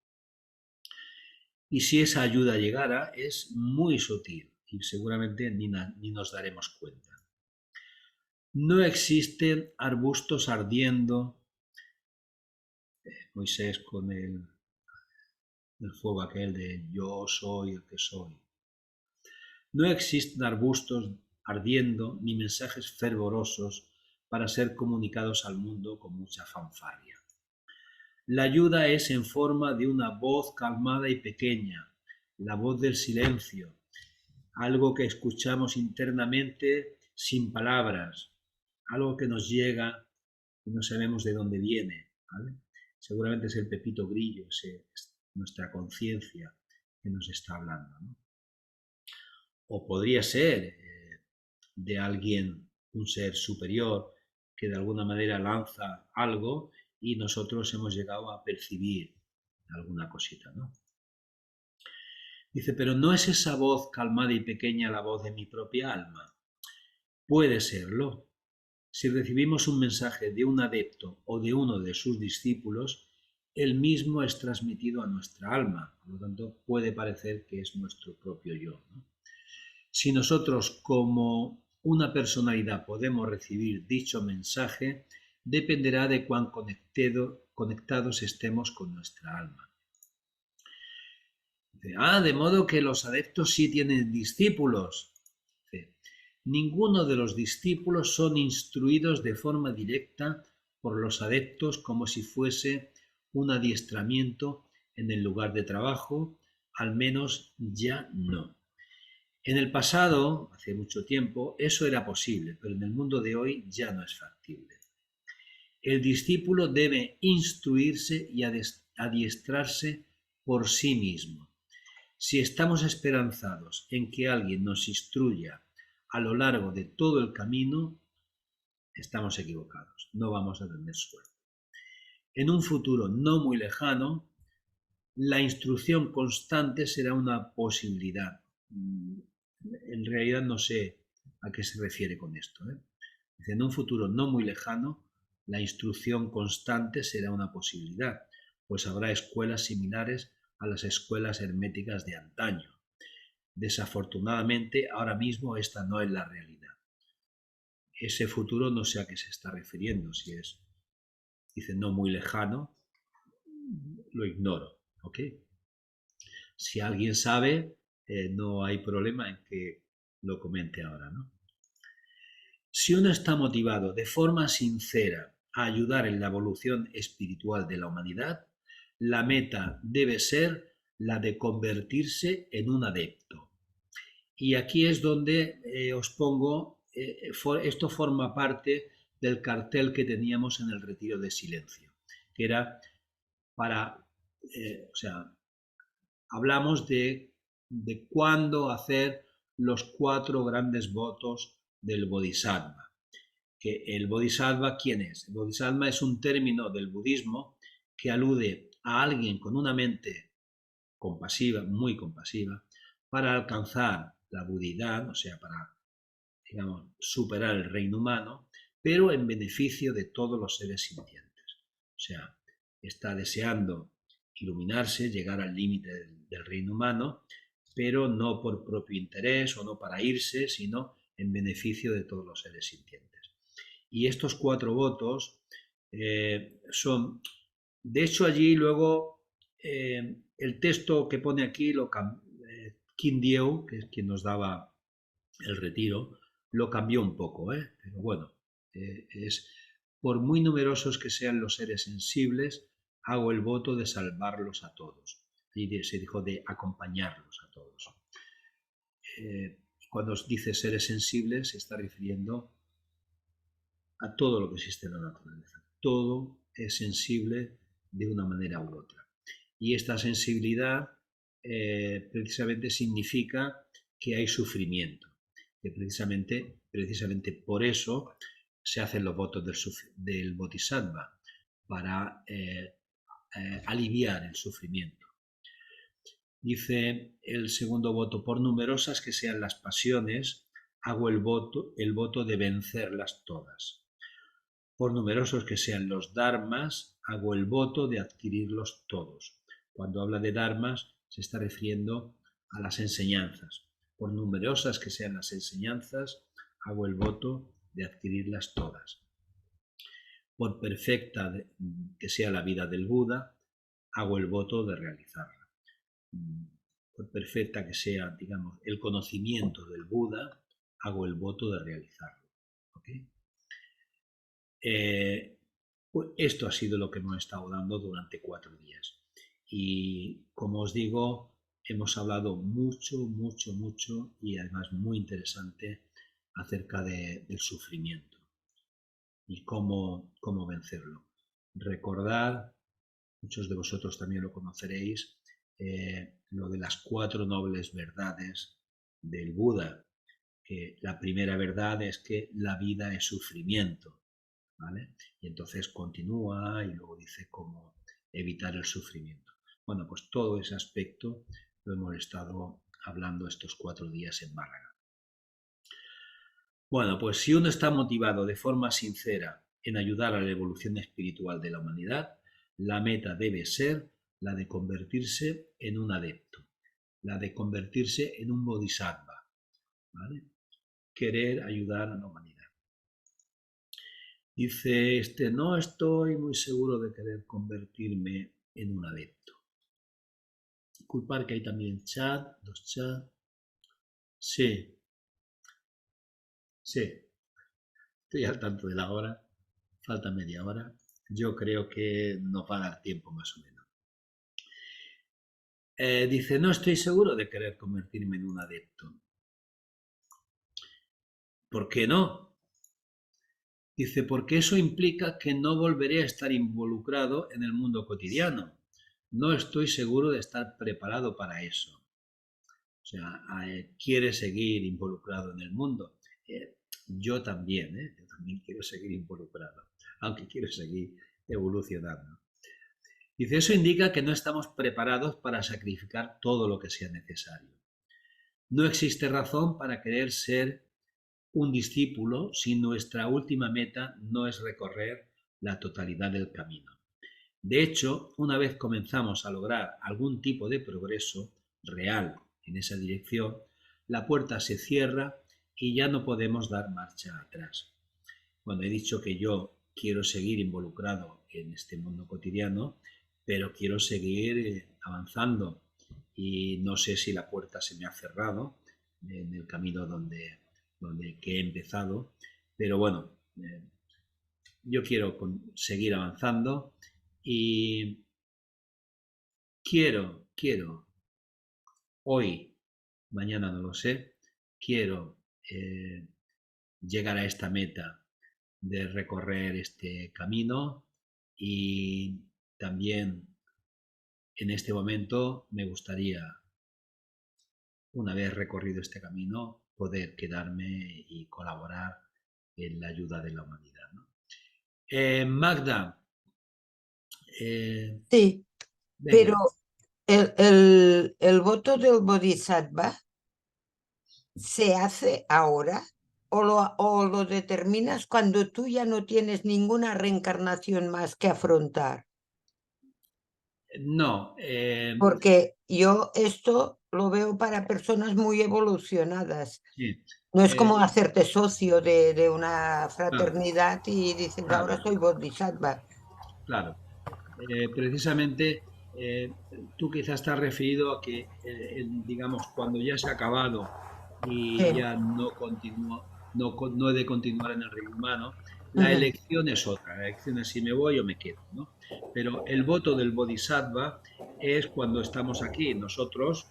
A: Y si esa ayuda llegara, es muy sutil y seguramente ni nos daremos cuenta. No existen arbustos ardiendo, Moisés con el fuego aquel de yo soy el que soy. No existen arbustos ardiendo ni mensajes fervorosos para ser comunicados al mundo con mucha fanfarria. La ayuda es en forma de una voz calmada y pequeña, la voz del silencio, algo que escuchamos internamente sin palabras, algo que nos llega y no sabemos de dónde viene, ¿vale? Seguramente es el pepito grillo, es nuestra conciencia que nos está hablando, ¿no? O podría ser de alguien, un ser superior, que de alguna manera lanza algo y nosotros hemos llegado a percibir alguna cosita, ¿no? Dice, pero ¿no es esa voz calmada y pequeña la voz de mi propia alma? Puede serlo. Si recibimos un mensaje de un adepto o de uno de sus discípulos, el mismo es transmitido a nuestra alma, por lo tanto puede parecer que es nuestro propio yo, ¿no? Si nosotros como una personalidad podemos recibir dicho mensaje, dependerá de cuán conectados estemos con nuestra alma. De modo que los adeptos sí tienen discípulos. Ninguno de los discípulos son instruidos de forma directa por los adeptos como si fuese un adiestramiento en el lugar de trabajo, al menos ya no. En el pasado, hace mucho tiempo, eso era posible, pero en el mundo de hoy ya no es factible. El discípulo debe instruirse y adiestrarse por sí mismo. Si estamos esperanzados en que alguien nos instruya a lo largo de todo el camino, estamos equivocados, no vamos a tener suerte. En un futuro no muy lejano, la instrucción constante será una posibilidad. En realidad no sé a qué se refiere con esto. En un futuro no muy lejano, la instrucción constante será una posibilidad, pues habrá escuelas similares a las escuelas herméticas de antaño. Desafortunadamente, ahora mismo esta no es la realidad. Ese futuro no sé a qué se está refiriendo, si es, dice, no muy lejano, lo ignoro, ¿ok? Si alguien sabe, no hay problema en que lo comente ahora, ¿no? Si uno está motivado de forma sincera a ayudar en la evolución espiritual de la humanidad, la meta debe ser la de convertirse en un adepto. Y aquí es donde os pongo, esto forma parte del cartel que teníamos en el retiro de silencio, que era para, hablamos de cuándo hacer los 4 grandes votos del Bodhisattva. Que el Bodhisattva, ¿quién es? El Bodhisattva es un término del budismo que alude a alguien con una mente compasiva, muy compasiva, para alcanzar la budidad, o sea, para, digamos, superar el reino humano, pero en beneficio de todos los seres sintientes. O sea, está deseando iluminarse, llegar al límite del reino humano, pero no por propio interés o no para irse, sino en beneficio de todos los seres sintientes. Y estos 4 votos son, de hecho allí luego el texto que pone aquí, Kim Dieu, que es quien nos daba el retiro, lo cambió un poco, pero bueno, es por muy numerosos que sean los seres sensibles, hago el voto de salvarlos a todos. Y se dijo de acompañarlos a todos. Cuando dice seres sensibles, se está refiriendo a todo lo que existe en la naturaleza. Todo es sensible de una manera u otra. Y esta sensibilidad precisamente significa que hay sufrimiento. Que precisamente por eso se hacen los votos del Bodhisattva, para aliviar el sufrimiento. Dice el segundo voto, por numerosas que sean las pasiones, hago el voto de vencerlas todas. Por numerosos que sean los dharmas, hago el voto de adquirirlos todos. Cuando habla de dharmas, se está refiriendo a las enseñanzas. Por numerosas que sean las enseñanzas, hago el voto de adquirirlas todas. Por perfecta que sea la vida del Buda, hago el voto de realizarla. Por perfecta que sea, digamos, el conocimiento del Buda, hago el voto de realizarlo. ¿Okay? Pues esto ha sido lo que hemos estado dando durante 4 días. Y como os digo, hemos hablado mucho y además muy interesante acerca del sufrimiento y cómo vencerlo. Recordad, muchos de vosotros también lo conoceréis, lo de las 4 nobles verdades del Buda, que la primera verdad es que la vida es sufrimiento, ¿vale? Y entonces continúa y luego dice cómo evitar el sufrimiento. Bueno, pues todo ese aspecto lo hemos estado hablando estos 4 días en Málaga. Bueno, pues si uno está motivado de forma sincera en ayudar a la evolución espiritual de la humanidad, la meta debe ser la de convertirse en un adepto, la de convertirse en un bodhisattva, ¿vale? Querer ayudar a la humanidad. Dice no estoy muy seguro de querer convertirme en un adepto. Culpar que hay también chat, dos chats. Sí, sí, estoy al tanto de la hora. Falta media hora. Yo creo que nos va a dar tiempo más o menos. Dice, no estoy seguro de querer convertirme en un adepto. ¿Por qué no? Dice, porque eso implica que no volveré a estar involucrado en el mundo cotidiano. No estoy seguro de estar preparado para eso. O sea, quiere seguir involucrado en el mundo. Yo también, yo también quiero seguir involucrado, aunque quiero seguir evolucionando. Dice, eso indica que no estamos preparados para sacrificar todo lo que sea necesario. No existe razón para querer ser un discípulo si nuestra última meta no es recorrer la totalidad del camino. De hecho, una vez comenzamos a lograr algún tipo de progreso real en esa dirección, la puerta se cierra y ya no podemos dar marcha atrás. Bueno, he dicho que yo quiero seguir involucrado en este mundo cotidiano, pero quiero seguir avanzando y no sé si la puerta se me ha cerrado en el camino donde que he empezado, pero bueno, yo quiero seguir avanzando y quiero, hoy, mañana no lo sé, quiero llegar a esta meta de recorrer este camino y también en este momento me gustaría, una vez recorrido este camino, poder quedarme y colaborar en la ayuda de la humanidad, ¿no? Magda, eh,
C: Sí, pero
A: venga,
C: el voto del Bodhisattva se hace ahora o lo determinas cuando tú ya no tienes ninguna reencarnación más que afrontar.
A: no,
C: Porque yo esto lo veo para personas muy evolucionadas.
A: sí,
C: No es como
A: eh,
C: hacerte socio de una
A: claro,
C: fraternidad y dices,
A: claro,
C: ahora soy Bodhisattva.
A: claro. Precisamente tú quizás estás referido a que, digamos, cuando ya se ha acabado y
C: Sí.
A: ya no continúo, no he de continuar en el reino humano, la
C: Ujú.
A: elección es otra, la elección es si me voy o me quedo, ¿no? Pero el voto del Bodhisattva es cuando estamos aquí, nosotros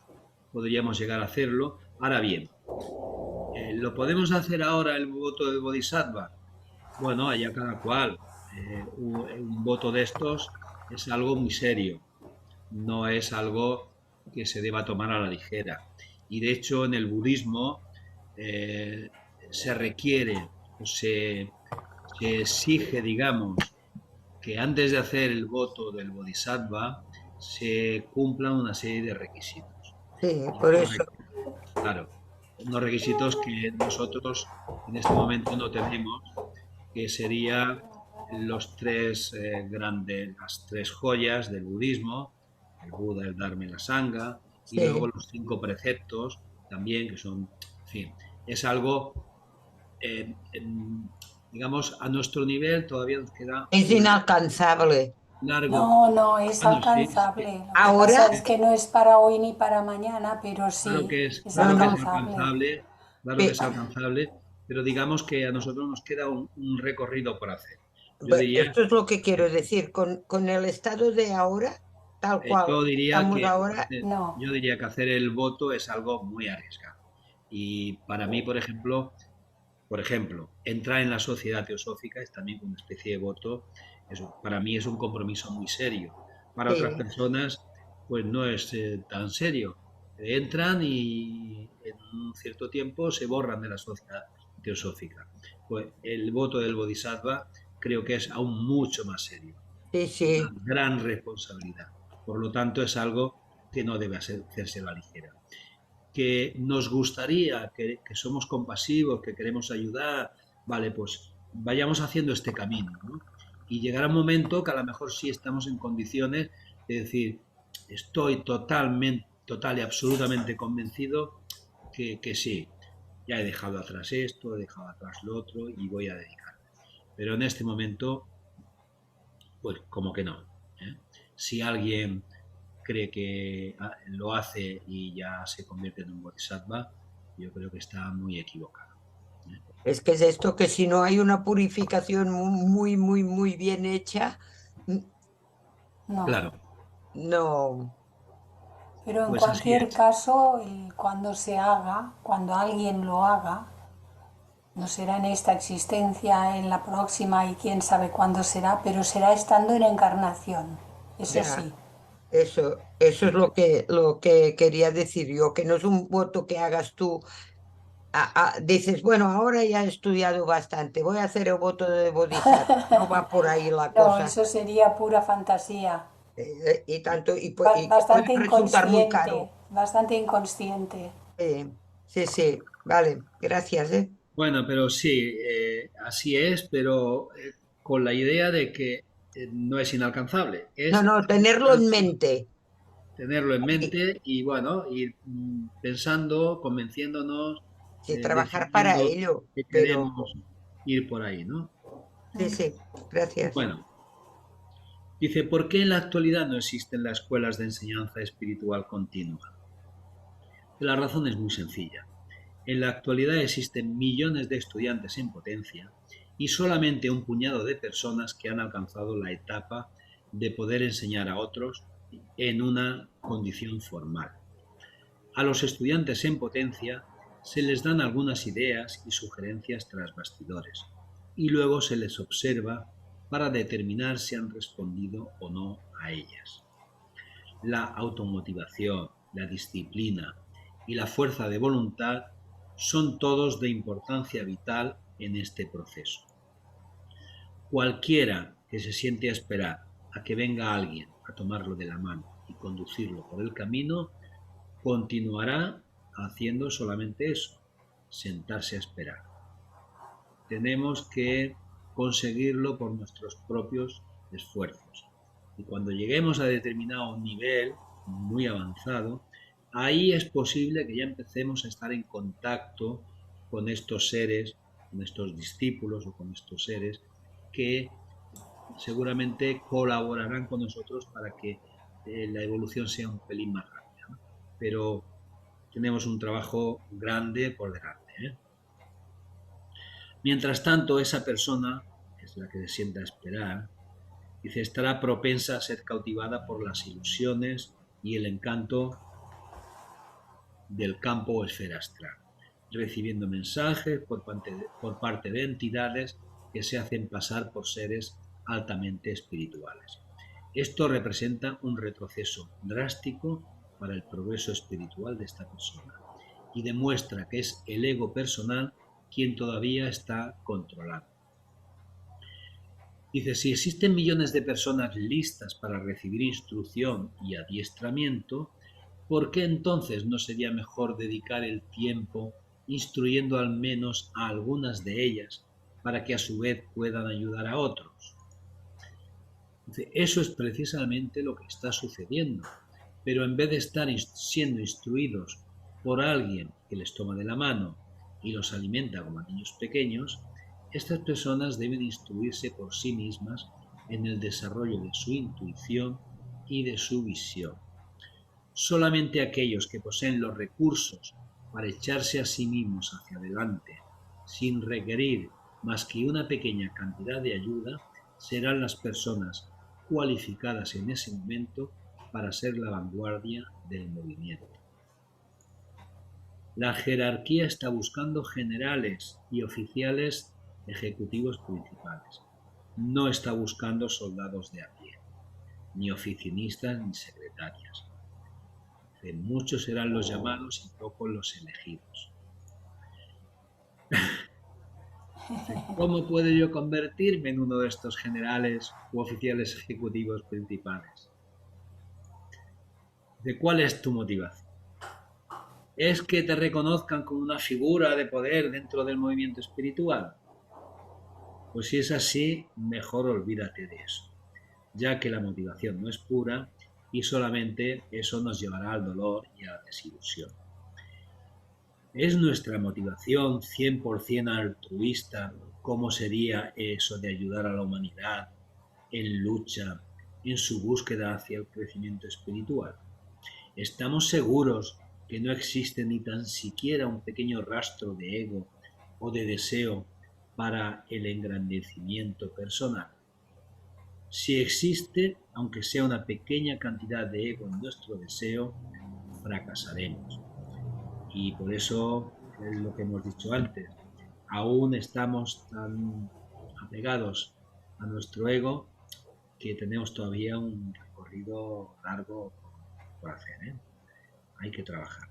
A: podríamos llegar a hacerlo. Ahora bien, ¿lo podemos hacer ahora el voto del Bodhisattva? Bueno, allá cada cual. Un voto de estos es algo muy serio, no es algo que se deba tomar a la ligera. Y de hecho en el budismo eh, se requiere o se exige, digamos, que antes de hacer el voto del bodhisattva se cumplan una serie de requisitos.
C: Sí,
A: Y
C: por
A: estos
C: eso.
A: claro, unos requisitos que nosotros en este momento no tenemos, que serían los tres grandes, las tres joyas del budismo, el Buda, el Dharma y la Sangha, y luego
C: Sí.
A: los cinco preceptos también, que son, en fin, es algo, digamos, a nuestro nivel todavía nos queda
C: Es
A: un
C: inalcanzable.
A: largo.
B: No, no, es
A: Bueno, sí, es que,
B: alcanzable. Lo que
C: Ahora,
B: pasa es que no es para hoy ni para mañana, pero sí, es
C: no, no,
B: alcanzable.
A: claro que
C: pe-
A: es alcanzable, pero digamos que a nosotros nos queda un recorrido por hacer. Yo diría
C: esto es lo que quiero decir. Con el estado de ahora, tal cual
A: Yo diría
C: estamos
A: que
C: ahora,
B: No.
A: yo diría que hacer el voto es algo muy arriesgado. Y para mí, por ejemplo, entrar en la sociedad teosófica es también una especie de voto. Eso, para mí es un compromiso muy serio. Para otras
C: sí,
A: personas, pues no es tan serio. Entran y en un cierto tiempo se borran de la sociedad teosófica. Pues el voto del Bodhisattva creo que es aún mucho más serio,
C: sí,
A: una
C: sí.
A: gran responsabilidad. Por lo tanto, es algo que no debe hacerse a la ligera. Que nos gustaría, que somos compasivos, que queremos ayudar, vale, pues vayamos haciendo este camino, ¿no? Y llegará un momento que a lo mejor sí estamos en condiciones de decir, estoy total y absolutamente convencido que sí, ya he dejado atrás esto, he dejado atrás lo otro y voy a dedicarme. Pero en este momento, pues como que no. Si alguien cree que lo hace y ya se convierte en un bodhisattva, yo creo que está muy equivocado.
C: Es que es esto, que si no hay una purificación muy, muy, muy bien hecha,
B: No.
A: Claro,
C: no.
B: Pero en
A: pues así
B: cualquier
A: es.
B: caso, cuando se haga, cuando alguien lo haga, no será en esta existencia, en la próxima y quién sabe cuándo será, pero será estando en encarnación. Eso
C: Ya,
B: sí.
C: eso es lo que quería decir yo, que no es un voto que hagas tú. Dices, bueno, ahora ya he estudiado bastante, voy a hacer el voto de Bodhisattva. No va por ahí la
B: No,
C: cosa.
B: eso sería pura fantasía.
C: Y tanto, y que puede
B: Bastante
C: resultar muy
B: inconsciente,
C: caro.
B: bastante inconsciente.
C: Sí, sí, vale, gracias, ¿eh?
A: Bueno, pero sí, así es, pero con la idea de que no es inalcanzable,
C: No,
A: es
C: no, tenerlo en mente.
A: tenerlo en
C: Y,
A: mente y bueno, ir pensando, convenciéndonos,
C: sí, trabajar para
A: decidiendo
C: ello,
A: que
C: pero
A: queremos ir por ahí, ¿no?
C: sí, sí, gracias.
A: Bueno, dice, ¿por qué en la actualidad no existen las escuelas de enseñanza espiritual continua? La razón es muy sencilla. En la actualidad existen millones de estudiantes en potencia y solamente un puñado de personas que han alcanzado la etapa de poder enseñar a otros en una condición formal. A los estudiantes en potencia se les dan algunas ideas y sugerencias tras bastidores y luego se les observa para determinar si han respondido o no a ellas. La automotivación, la disciplina y la fuerza de voluntad son todos de importancia vital en este proceso. Cualquiera que se siente a esperar a que venga alguien a tomarlo de la mano y conducirlo por el camino, continuará haciendo solamente eso, sentarse a esperar. Tenemos que conseguirlo por nuestros propios esfuerzos. Y cuando lleguemos a determinado nivel muy avanzado, ahí es posible que ya empecemos a estar en contacto con estos seres, con estos discípulos o con estos seres que seguramente colaborarán con nosotros para que la evolución sea un pelín más rápida, ¿no? Pero tenemos un trabajo grande por delante, ¿eh? Mientras tanto, esa persona, que es la que se sienta a esperar, dice, estará propensa a ser cautivada por las ilusiones y el encanto del campo o esfera astral, recibiendo mensajes por parte de entidades que se hacen pasar por seres altamente espirituales. Esto representa un retroceso drástico para el progreso espiritual de esta persona y demuestra que es el ego personal quien todavía está controlando. Dice, si existen millones de personas listas para recibir instrucción y adiestramiento, ¿por qué entonces no sería mejor dedicar el tiempo instruyendo al menos a algunas de ellas para que a su vez puedan ayudar a otros? Dice, eso es precisamente lo que está sucediendo, pero en vez de estar siendo instruidos por alguien que les toma de la mano y los alimenta como a niños pequeños, estas personas deben instruirse por sí mismas en el desarrollo de su intuición y de su visión. Solamente aquellos que poseen los recursos para echarse a sí mismos hacia adelante, sin requerir más que una pequeña cantidad de ayuda, serán las personas cualificadas en ese momento para ser la vanguardia del movimiento. La jerarquía está buscando generales y oficiales ejecutivos principales. No está buscando soldados de a pie, ni oficinistas ni secretarias. Muchos serán los llamados y pocos los elegidos. ¿Cómo puedo yo convertirme en uno de estos generales u oficiales ejecutivos principales? ¿De cuál es tu motivación? ¿Es que te reconozcan como una figura de poder dentro del movimiento espiritual? Pues si es así, mejor olvídate de eso, ya que la motivación no es pura y solamente eso nos llevará al dolor y a la desilusión. ¿Es nuestra motivación 100% altruista cómo sería eso de ayudar a la humanidad en lucha, en su búsqueda hacia el crecimiento espiritual. ¿Estamos seguros que no existe ni tan siquiera un pequeño rastro de ego o de deseo para el engrandecimiento personal? Si existe, aunque sea una pequeña cantidad de ego en nuestro deseo, fracasaremos. Y por eso es lo que hemos dicho antes. Aún estamos tan apegados a nuestro ego que tenemos todavía un recorrido largo por hacer, ¿eh? Hay que trabajar.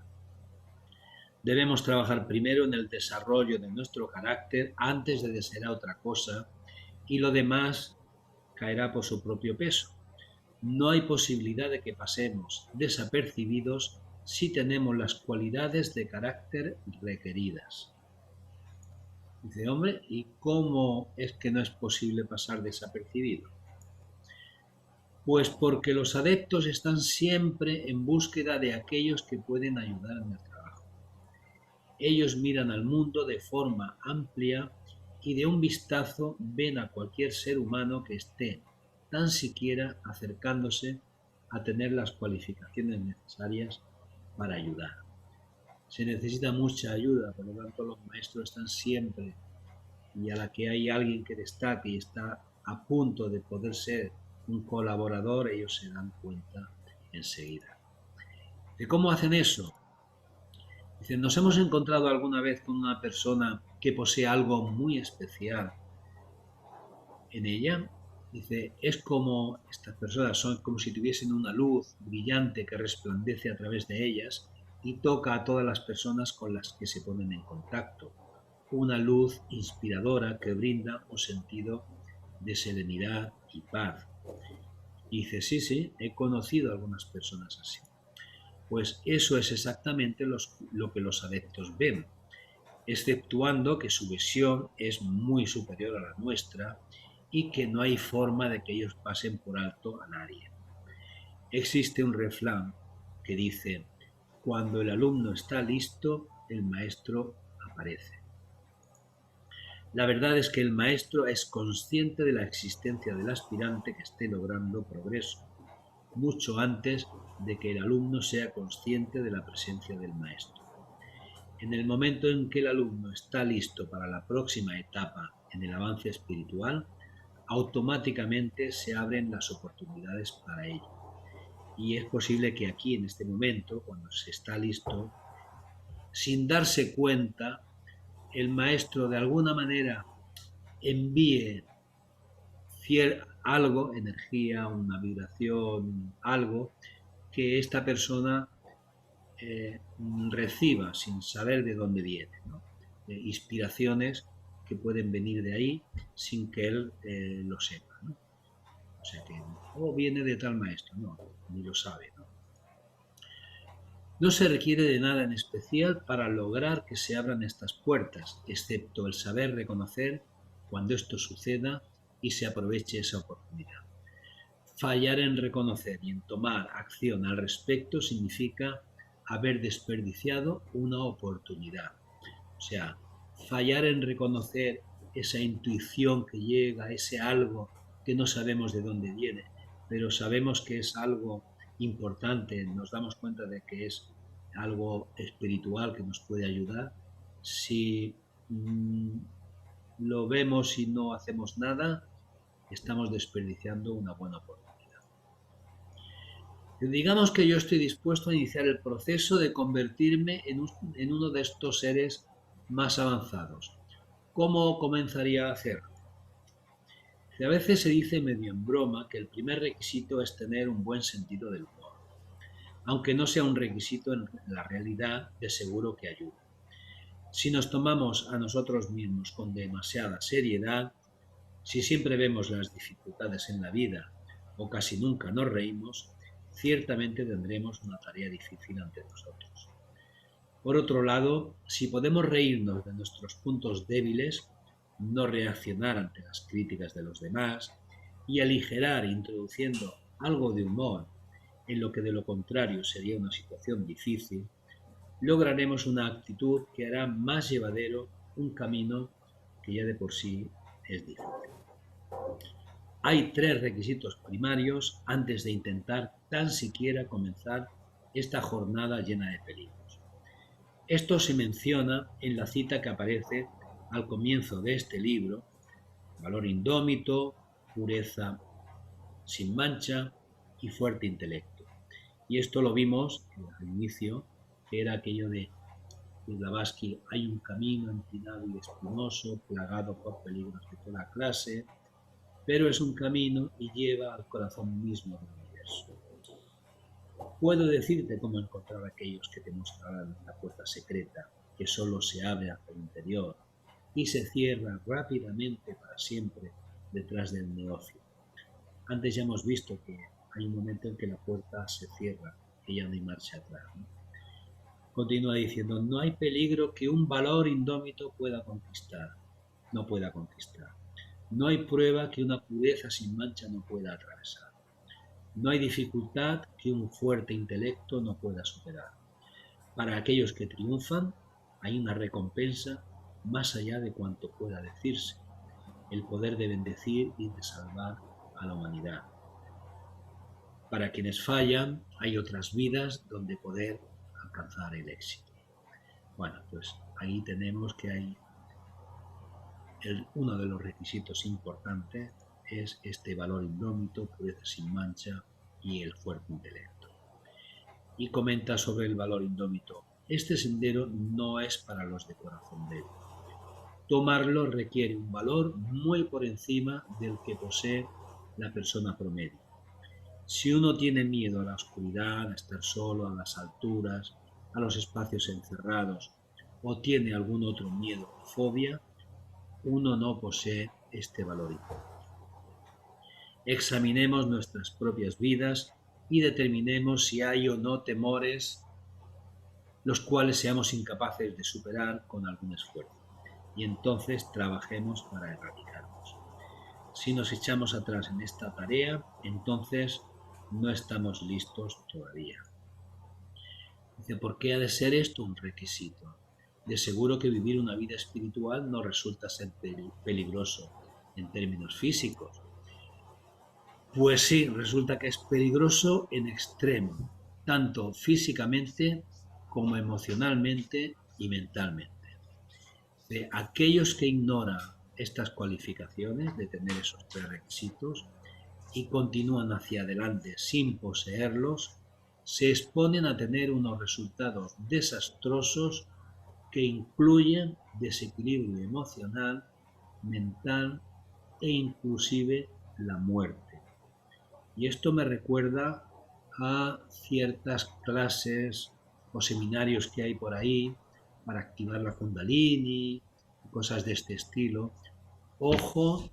A: Debemos trabajar primero en el desarrollo de nuestro carácter antes de desear otra cosa, y lo demás caerá por su propio peso. No hay posibilidad de que pasemos desapercibidos si tenemos las cualidades de carácter requeridas. Dice, hombre, ¿y cómo es que no es posible pasar desapercibido? Pues porque los adeptos están siempre en búsqueda de aquellos que pueden ayudar en el trabajo. Ellos miran al mundo de forma amplia y de un vistazo ven a cualquier ser humano que esté tan siquiera acercándose a tener las cualificaciones necesarias para ayudar. Se necesita mucha ayuda, por lo tanto los maestros están siempre, y a la que hay alguien que destaque y está a punto de poder ser un colaborador, ellos se dan cuenta enseguida. ¿De cómo hacen eso? Dicen, ¿nos hemos encontrado alguna vez con una persona que posee algo muy especial en ella? Dice, es como estas personas son como si tuviesen una luz brillante que resplandece a través de ellas y toca a todas las personas con las que se ponen en contacto. Una luz inspiradora que brinda un sentido de serenidad y paz. Y dice, sí, he conocido a algunas personas así. Pues eso es exactamente lo que los adeptos ven, exceptuando que su visión es muy superior a la nuestra y que no hay forma de que ellos pasen por alto a nadie. Existe un refrán que dice, cuando el alumno está listo, el maestro aparece. La verdad es que el maestro es consciente de la existencia del aspirante que esté logrando progreso, mucho antes de que el alumno sea consciente de la presencia del maestro. En el momento en que el alumno está listo para la próxima etapa en el avance espiritual, automáticamente se abren las oportunidades para ello. Y es posible que aquí, en este momento, cuando se está listo, sin darse cuenta, el maestro de alguna manera envíe algo, energía, una vibración, algo que esta persona reciba sin saber de dónde viene, ¿no? Inspiraciones que pueden venir de ahí sin que él lo sepa, ¿no? O sea que, viene de tal maestro, no, ni lo sabe, ¿no? No se requiere de nada en especial para lograr que se abran estas puertas, excepto el saber reconocer cuando esto suceda y se aproveche esa oportunidad. Fallar en reconocer y en tomar acción al respecto significa haber desperdiciado una oportunidad. O sea, fallar en reconocer esa intuición que llega, ese algo que no sabemos de dónde viene, pero sabemos que es algo importante, nos damos cuenta de que es algo espiritual que nos puede ayudar. Si lo vemos y no hacemos nada, estamos desperdiciando una buena oportunidad. Digamos que yo estoy dispuesto a iniciar el proceso de convertirme en uno de estos seres más avanzados. ¿Cómo comenzaría a hacerlo? A veces se dice medio en broma que el primer requisito es tener un buen sentido del humor. Aunque no sea un requisito, en la realidad de seguro que ayuda. Si nos tomamos a nosotros mismos con demasiada seriedad, si siempre vemos las dificultades en la vida o casi nunca nos reímos, ciertamente tendremos una tarea difícil ante nosotros. Por otro lado, si podemos reírnos de nuestros puntos débiles, no reaccionar ante las críticas de los demás y aligerar introduciendo algo de humor en lo que de lo contrario sería una situación difícil, lograremos una actitud que hará más llevadero un camino que ya de por sí es difícil. Hay 3 requisitos primarios antes de intentar tan siquiera comenzar esta jornada llena de peligros. Esto se menciona en la cita que aparece al comienzo de este libro: valor indómito, pureza sin mancha y fuerte intelecto. Y esto lo vimos al inicio, que era aquello de Blavatsky: hay un camino empinado y espinoso, plagado por peligros de toda clase, pero es un camino y lleva al corazón mismo del universo. Puedo decirte cómo encontrar a aquellos que te mostrarán la puerta secreta que solo se abre hacia el interior y se cierra rápidamente para siempre detrás del negocio. Antes ya hemos visto que hay un momento en que la puerta se cierra, que ya no hay marcha atrás, ¿no? Continúa diciendo: no hay peligro que un valor indómito no pueda conquistar. No hay prueba que una pureza sin mancha no pueda atravesar. No hay dificultad que un fuerte intelecto no pueda superar. Para aquellos que triunfan, hay una recompensa más allá de cuanto pueda decirse: el poder de bendecir y de salvar a la humanidad. Para quienes fallan, hay otras vidas donde poder alcanzar el éxito. Bueno, pues ahí tenemos que hay uno de los requisitos importantes es este valor indómito, pureza sin mancha y el fuerte intelecto. Y comenta sobre el valor indómito: este sendero no es para los de corazón débil. Tomarlo requiere un valor muy por encima del que posee la persona promedio. Si uno tiene miedo a la oscuridad, a estar solo, a las alturas, a los espacios encerrados, o tiene algún otro miedo o fobia, uno no posee este valor indómito. Examinemos nuestras propias vidas y determinemos si hay o no temores los cuales seamos incapaces de superar con algún esfuerzo, y entonces trabajemos para erradicarlos. Si nos echamos atrás en esta tarea, entonces no estamos listos todavía. Dice: ¿por qué ha de ser esto un requisito? De seguro que vivir una vida espiritual no resulta ser peligroso en términos físicos. Pues sí, resulta que es peligroso en extremo, tanto físicamente como emocionalmente y mentalmente. De aquellos que ignoran estas cualificaciones de tener esos 3 requisitos y continúan hacia adelante sin poseerlos, se exponen a tener unos resultados desastrosos que incluyen desequilibrio emocional, mental e inclusive la muerte. Y esto me recuerda a ciertas clases o seminarios que hay por ahí para activar la Kundalini, cosas de este estilo. Ojo,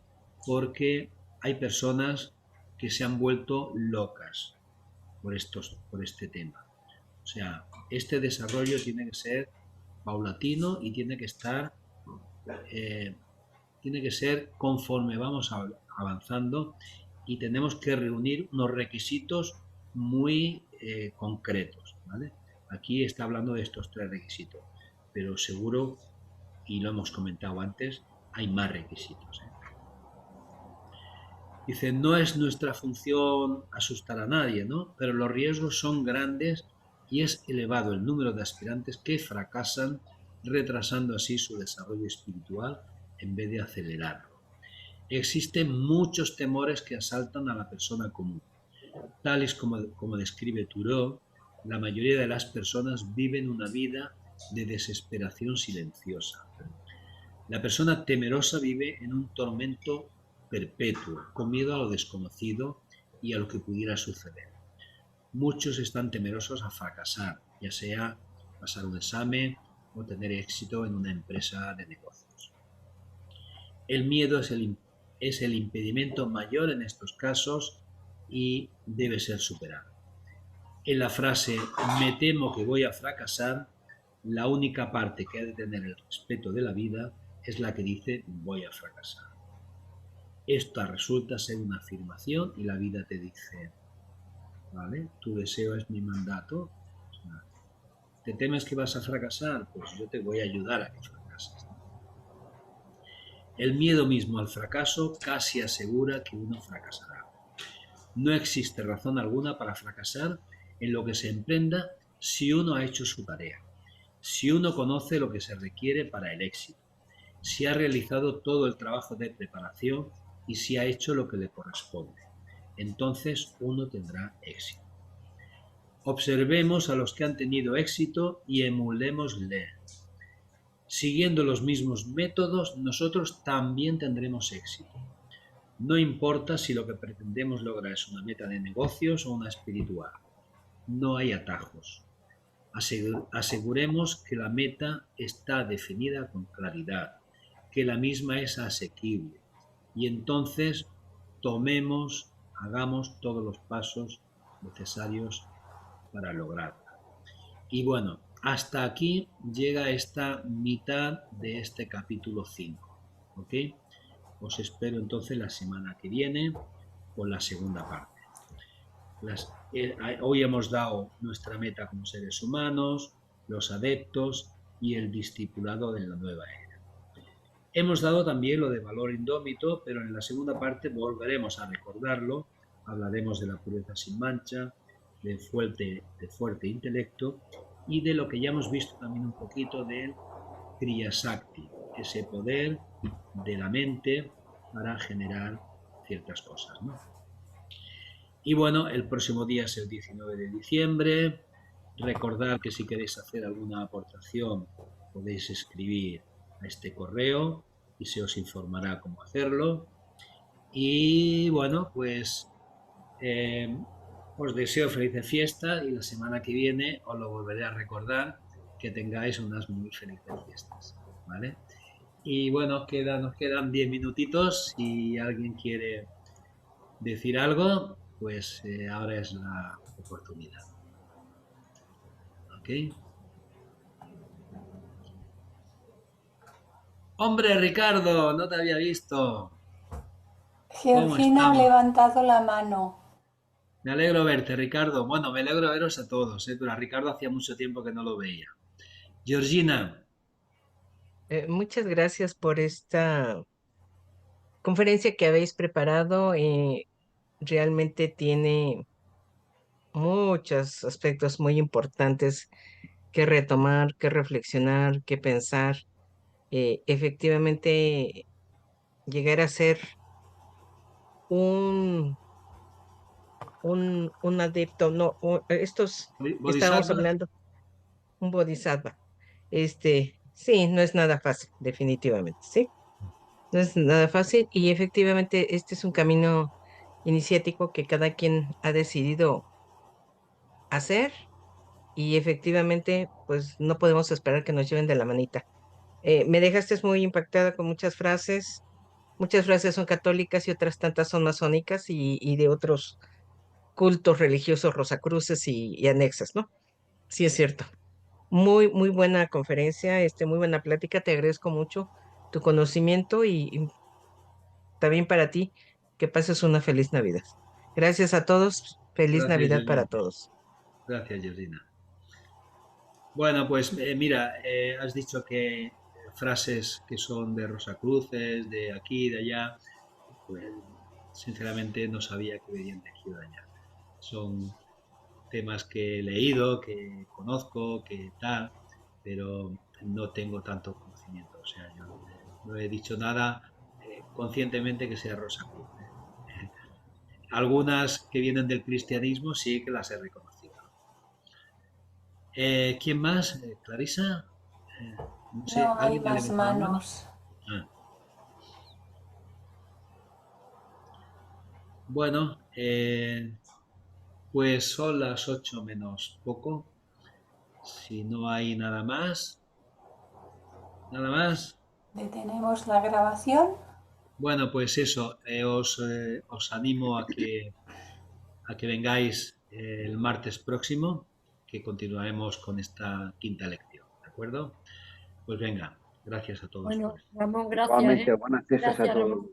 A: porque hay personas que se han vuelto locas por este tema. O sea, este desarrollo tiene que ser paulatino y tiene que ser conforme vamos avanzando, y tenemos que reunir unos requisitos muy concretos, ¿vale? Aquí está hablando de estos 3 requisitos, pero seguro, y lo hemos comentado antes, hay más requisitos, ¿eh? Dice: no es nuestra función asustar a nadie, ¿no? Pero los riesgos son grandes y es elevado el número de aspirantes que fracasan, retrasando así su desarrollo espiritual en vez de acelerarlo. Existen muchos temores que asaltan a la persona común. Tales como describe Thoreau, la mayoría de las personas viven una vida de desesperación silenciosa. La persona temerosa vive en un tormento perpetuo, con miedo a lo desconocido y a lo que pudiera suceder. Muchos están temerosos a fracasar, ya sea pasar un examen o tener éxito en una empresa de negocios. El miedo es el impedimento mayor en estos casos y debe ser superado. En la frase "me temo que voy a fracasar", la única parte que ha de tener el respeto de la vida es la que dice "voy a fracasar". Esta resulta ser una afirmación y la vida te dice: ¿vale? Tu deseo es mi mandato. ¿Te temes que vas a fracasar? Pues yo te voy a ayudar a que fracases. El miedo mismo al fracaso casi asegura que uno fracasará. No existe razón alguna para fracasar en lo que se emprenda si uno ha hecho su tarea, si uno conoce lo que se requiere para el éxito, si ha realizado todo el trabajo de preparación y si ha hecho lo que le corresponde. Entonces uno tendrá éxito. Observemos a los que han tenido éxito y emulémosle. Siguiendo los mismos métodos, nosotros también tendremos éxito. No importa si lo que pretendemos lograr es una meta de negocios o una espiritual. No hay atajos. Aseguremos que la meta está definida con claridad, que la misma es asequible. Y entonces hagamos todos los pasos necesarios para lograrla. Y bueno, hasta aquí llega esta mitad de este capítulo 5. ¿Ok? Os espero entonces la semana que viene con la segunda parte. Hoy hemos dado nuestra meta como seres humanos, los adeptos y el discipulado de la nueva era. Hemos dado también lo de valor indómito, pero en la segunda parte volveremos a recordarlo. Hablaremos de la pureza sin mancha, de fuerte intelecto y de lo que ya hemos visto también un poquito del Kriya Shakti, ese poder de la mente para generar ciertas cosas, ¿no? Y bueno, el próximo día es el 19 de diciembre. Recordad que si queréis hacer alguna aportación podéis escribir a este correo y se os informará cómo hacerlo. Y bueno, pues os deseo felices fiestas y la semana que viene os lo volveré a recordar, que tengáis unas muy felices fiestas, ¿vale? Y bueno, nos quedan 10 minutitos. Si alguien quiere decir algo, pues ahora es la oportunidad. ¿Ok? Hombre, Ricardo, no te había visto. ¿Cómo
B: Georgina ha
A: estamos?
B: levantado la mano.
A: Me alegro verte, Ricardo. Bueno, me alegro veros a todos, pero a Ricardo hacía mucho tiempo que no lo veía. Georgina,
D: Muchas gracias por esta conferencia que habéis preparado. Realmente tiene muchos aspectos muy importantes que retomar, que reflexionar, que pensar. Efectivamente, llegar a ser un, un adepto, no, estos estábamos
A: Bodhisattva.
D: hablando, un bodhisattva. Sí, no es nada fácil, definitivamente, sí. No es nada fácil y efectivamente este es un camino iniciático que cada quien ha decidido hacer y efectivamente pues no podemos esperar que nos lleven de la manita. Me dejaste muy impactada con muchas frases son católicas y otras tantas son masónicas y de otros cultos religiosos, rosacruces y anexas, ¿no? Sí es cierto. Muy, muy buena conferencia, muy buena plática, te agradezco mucho tu conocimiento y también para ti, que pases una feliz Navidad. Gracias a todos, feliz
A: Gracias,
D: Navidad para
A: Georgina.
D: todos.
A: Gracias, Georgina. Bueno, pues mira, has dicho que frases que son de Rosacruces, de aquí, de allá, pues sinceramente no sabía que venían de aquí o de allá. Son temas que he leído, que conozco, que tal, pero no tengo tanto conocimiento. O sea, yo no he dicho nada conscientemente que sea Rosacruz. Algunas que vienen del cristianismo sí que las he reconocido. ¿Quién más? ¿Clarisa? Eh, no sé,
B: No hay
A: ¿alguien ha
B: más
A: levantado la mano?
B: manos.
A: Ah, bueno, pues son las 8 menos poco. Si no hay nada más, nada más.
B: Detenemos la grabación.
A: Bueno, pues eso, os animo a que vengáis el martes próximo, que continuaremos con esta quinta lección, ¿de acuerdo? Pues venga, gracias a todos por
E: Bueno,
A: esto.
E: Ramón, gracias,
F: Igualmente,
E: ¿eh?
F: buenas fiestas a
E: Gracias,
F: todos.
E: Ramón.